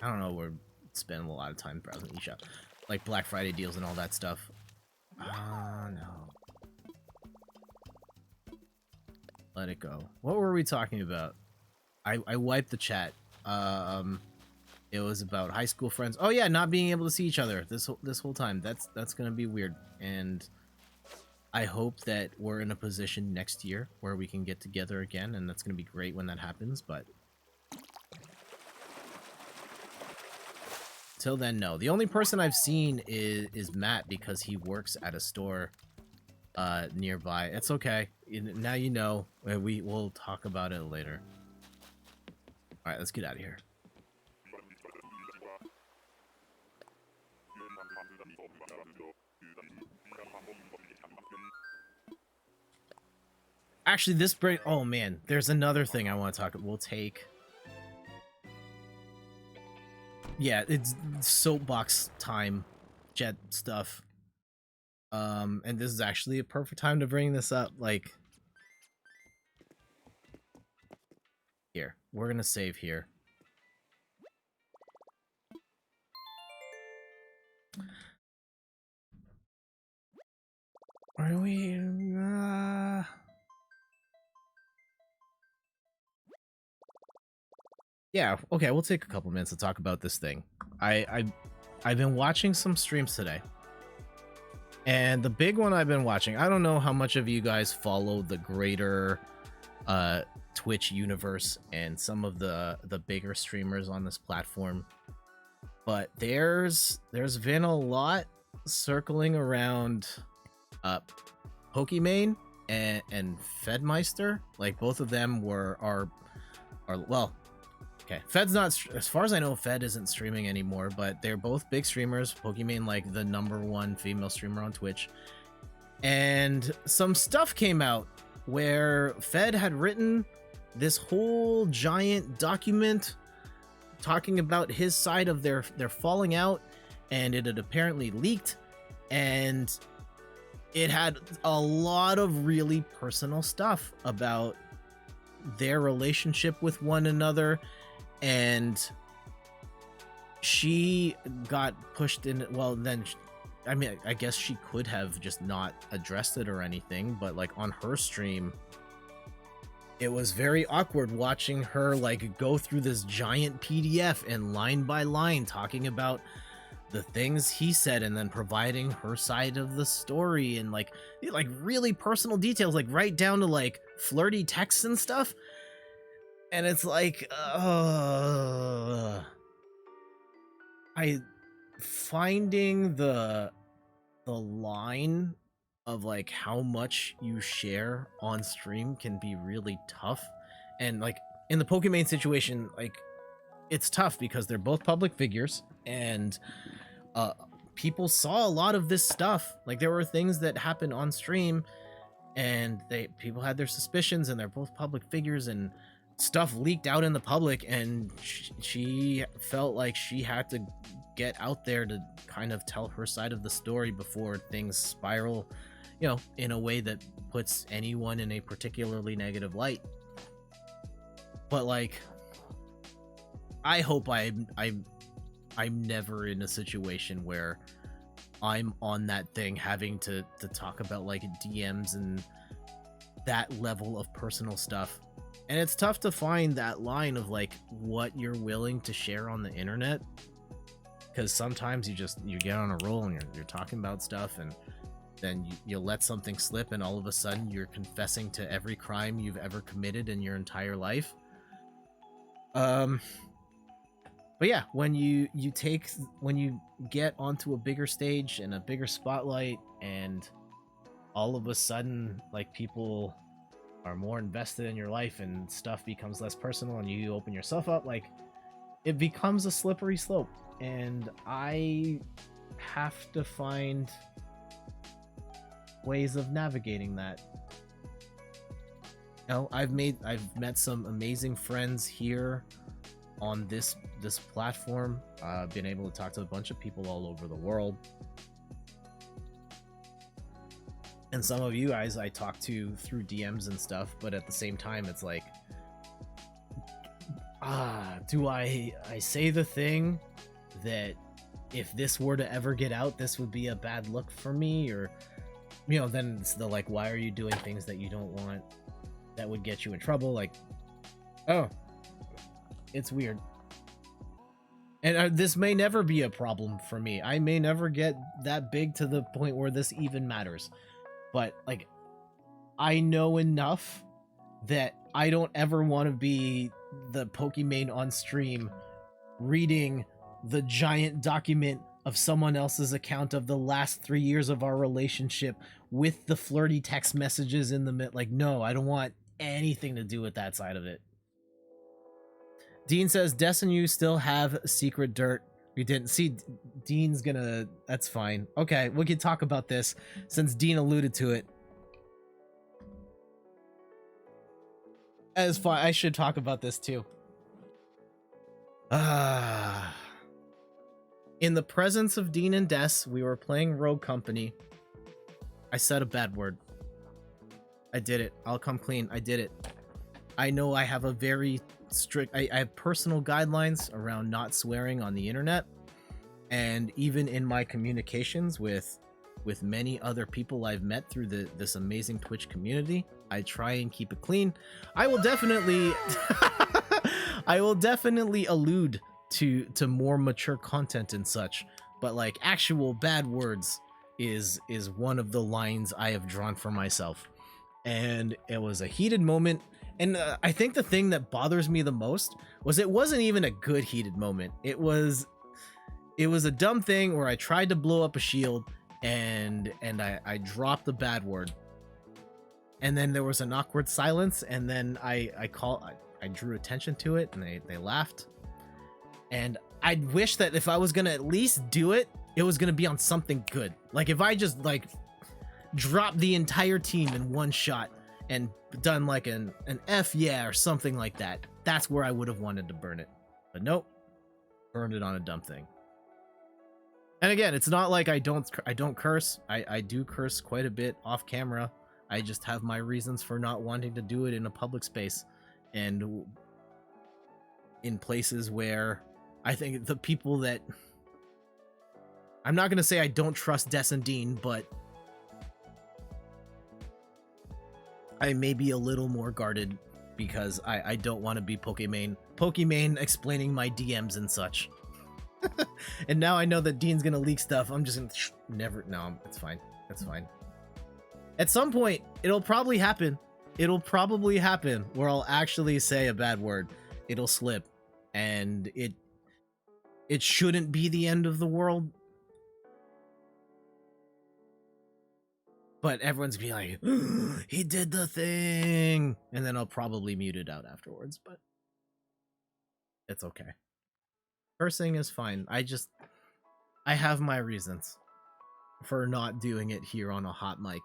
I don't know, we're spending a lot of time browsing eShop, like Black Friday deals and all that stuff. No. Let it go. What were we talking about? I wiped the chat. It was about high school friends. Oh yeah, not being able to see each other this whole time. That's gonna be weird. And I hope that we're in a position next year where we can get together again, and that's gonna be great when that happens. But till then, no. The only person I've seen is Matt, because he works at a store nearby. It's okay. Now you know. We'll talk about it later. All right, let's get out of here. Actually, this break. Oh man, there's another thing I want to talk about. We'll take. Yeah, it's soapbox time, jet stuff. And this is actually a perfect time to bring this up. Like, here, we're gonna save here. Are we? Yeah, okay, we'll take a couple minutes to talk about this thing. I I've been watching some streams today. And the big one I've been watching, I don't know how much of you guys follow the greater Twitch universe and some of the bigger streamers on this platform, but there's been a lot circling around Pokimane and Fedmeister. Like both of them are well, okay, Fed's not, as far as I know, Fed isn't streaming anymore, but they're both big streamers. Pokimane, like the #1 female streamer on Twitch. And some stuff came out where Fed had written this whole giant document talking about his side of their falling out, and it had apparently leaked, and it had a lot of really personal stuff about their relationship with one another. And she got pushed in. Well, then, I mean, I guess she could have just not addressed it or anything, but like on her stream, it was very awkward watching her like go through this giant PDF and line by line talking about the things he said, and then providing her side of the story, and like really personal details, like right down to like flirty texts and stuff. And it's like, finding the line of like how much you share on stream can be really tough. And like in the Pokimane situation, like it's tough because they're both public figures, and people saw a lot of this stuff. Like there were things that happened on stream, and people had their suspicions, and they're both public figures, and stuff leaked out in the public, and she felt like she had to get out there to kind of tell her side of the story before things spiral, you know, in a way that puts anyone in a particularly negative light. But like, I hope I'm never in a situation where I'm on that thing having to talk about like DMs and that level of personal stuff. And it's tough to find that line of like what you're willing to share on the internet, because sometimes you get on a roll and you're talking about stuff, and then you let something slip, and all of a sudden you're confessing to every crime you've ever committed in your entire life. But yeah, when you get onto a bigger stage and a bigger spotlight, and all of a sudden like people are more invested in your life, and stuff becomes less personal, and you open yourself up, like it becomes a slippery slope. And I have to find ways of navigating that. You know, I've met some amazing friends here on this platform. I've been able to talk to a bunch of people all over the world. And some of you guys I talk to through DMs and stuff, but at the same time, it's like, do I say the thing that if this were to ever get out, this would be a bad look for me? Or, you know, then it's the like, why are you doing things that you don't want that would get you in trouble? Like, oh, it's weird. And this may never be a problem for me. I may never get that big to the point where this even matters. But like, I know enough that I don't ever want to be the Pokimane on stream reading the giant document of someone else's account of the last 3 years of our relationship with the flirty text messages in the mid. Like, no, I don't want anything to do with that side of it. Dean says, Des and you still have secret dirt. We didn't see. Dean's gonna, that's fine. Okay, we can talk about this since Dean alluded to it. As fine, I should talk about this too. In the presence of Dean and Des, we were playing Rogue Company. I said a bad word. I did it. I'll come clean. I did it. I know I have a very strict, I have personal guidelines around not swearing on the internet, and even in my communications with many other people I've met through this amazing Twitch community, I try and keep it clean. I will definitely I will definitely allude to more mature content and such, but like actual bad words is one of the lines I have drawn for myself. And it was a heated moment. And I think the thing that bothers me the most was it wasn't even a good heated moment. It was a dumb thing where I tried to blow up a shield and I dropped the bad word. And then there was an awkward silence, and then I drew attention to it, and they laughed. And I wish that if I was gonna at least do it, it was gonna be on something good. Like if I just like dropped the entire team in one shot and done like an F yeah or something like that, that's where I would have wanted to burn it. But nope, burned it on a dumb thing. And again, it's not like I don't curse. I do curse quite a bit off camera. I just have my reasons for not wanting to do it in a public space and in places where I think the people that... I'm not going to say I don't trust Des and Dean, but I may be a little more guarded because I don't want to be Pokimane explaining my DMs and such. And now I know that Dean's going to leak stuff. I'm just going to never... No, it's fine. It's fine. At some point, it'll probably happen. It'll probably happen where I'll actually say a bad word. It'll slip. And it shouldn't be the end of the world. But everyone's be like, he did the thing. And then I'll probably mute it out afterwards. But it's okay. Cursing is fine. I have my reasons for not doing it here on a hot mic.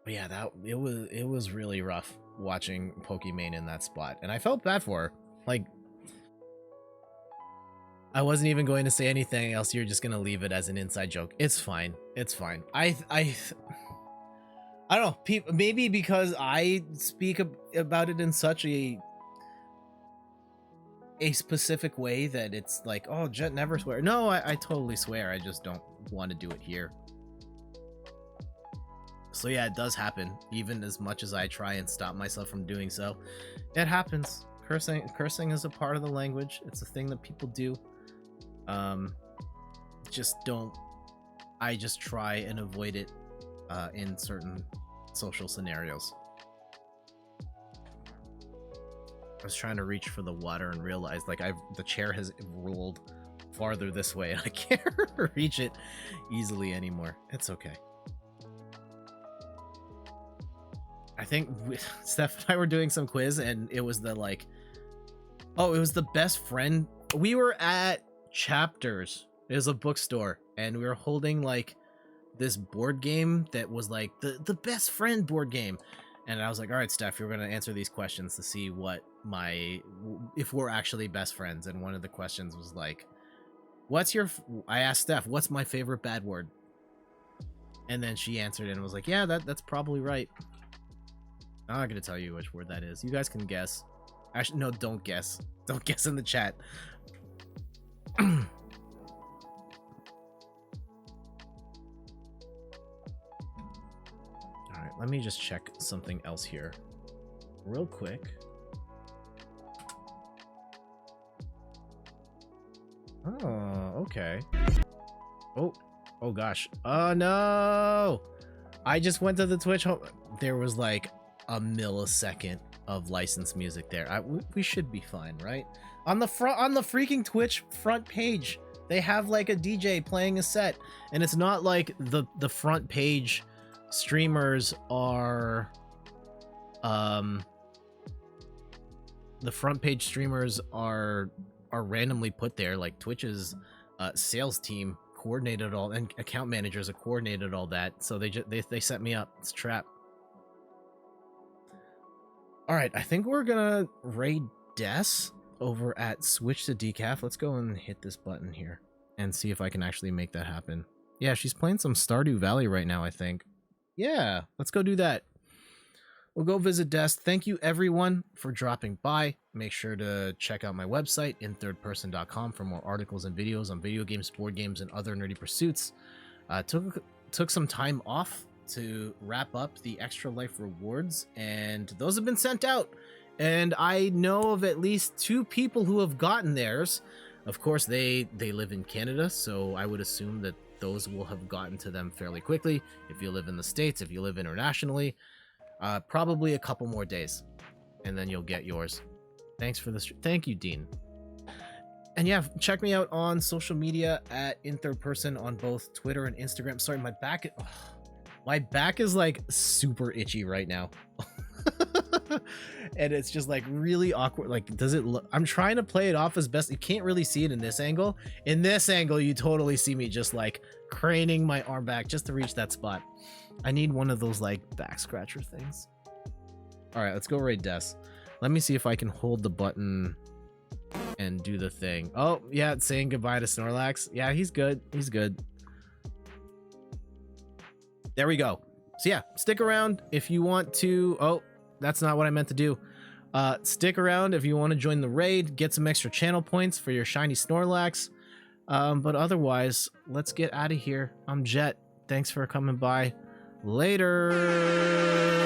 But yeah, it was really rough watching Pokimane in that spot, and I felt bad for her. Like, I wasn't even going to say anything else. You're just gonna leave it as an inside joke. It's fine. It's fine. I don't know. Maybe because I speak about it in such a specific way that it's like, oh, Jet never swear. No, I totally swear. I just don't want to do it here. So yeah, it does happen. Even as much as I try and stop myself from doing so, it happens. Cursing is a part of the language. It's a thing that people do. I just try and avoid it in certain social scenarios. I was trying to reach for the water and realized like the chair has rolled farther this way and I can't reach it easily anymore. It's okay. I think Steph and I were doing some quiz and it was the like, oh, it was the best friend. We were at Chapters. It was a bookstore and we were holding like this board game that was like the best friend board game. And I was like, all right, Steph, you're going to answer these questions to see if we're actually best friends. And one of the questions was like, I asked Steph, what's my favorite bad word? And then she answered and was like, yeah, that's probably right. I'm not going to tell you which word that is. You guys can guess. Actually, no, don't guess. Don't guess in the chat. Alright, let me just check something else here real quick. Oh, okay. Oh gosh. Oh no! I just went to the Twitch home. There was like a millisecond of licensed music there. We should be fine, right? On the freaking Twitch front page, they have like a DJ playing a set, and it's not like the front page streamers are the front page streamers are randomly put there. Like Twitch's sales team coordinated all, and account managers have coordinated all that, so they set me up. It's a trap. All right, I think we're gonna raid Des over at Switch to Decaf. Let's go and hit this button here and see if I can actually make that happen. Yeah, she's playing some Stardew Valley right now, I think. Yeah, let's go do that. We'll go visit Des. Thank you, everyone, for dropping by. Make sure to check out my website, inthirdperson.com, for more articles and videos on video games, board games, and other nerdy pursuits. Took some time off to wrap up the extra life rewards, and those have been sent out. And I know of at least 2 people who have gotten theirs. Of course, they live in Canada, so I would assume that those will have gotten to them fairly quickly. If you live in the States, if you live internationally, probably a couple more days, and then you'll get yours. Thanks for this. Thank you, Dean. And yeah, check me out on social media at In Third Person on both Twitter and Instagram. Sorry, my back is like super itchy right now. And it's just like really awkward. Like, does it look, I'm trying to play it off as best. You can't really see it in this angle. In this angle, you totally see me just like craning my arm back just to reach that spot. I need one of those like back scratcher things. All right, let's go raid Des. Let me see if I can hold the button and do the thing. Oh yeah, it's saying goodbye to Snorlax. Yeah, he's good. He's good. There we go. So yeah, stick around if you want to. Oh, that's not what I meant to do. Stick around if you want to join the raid, get some extra channel points for your shiny Snorlax. But otherwise, let's get out of here. I'm Jet. Thanks for coming by. Later.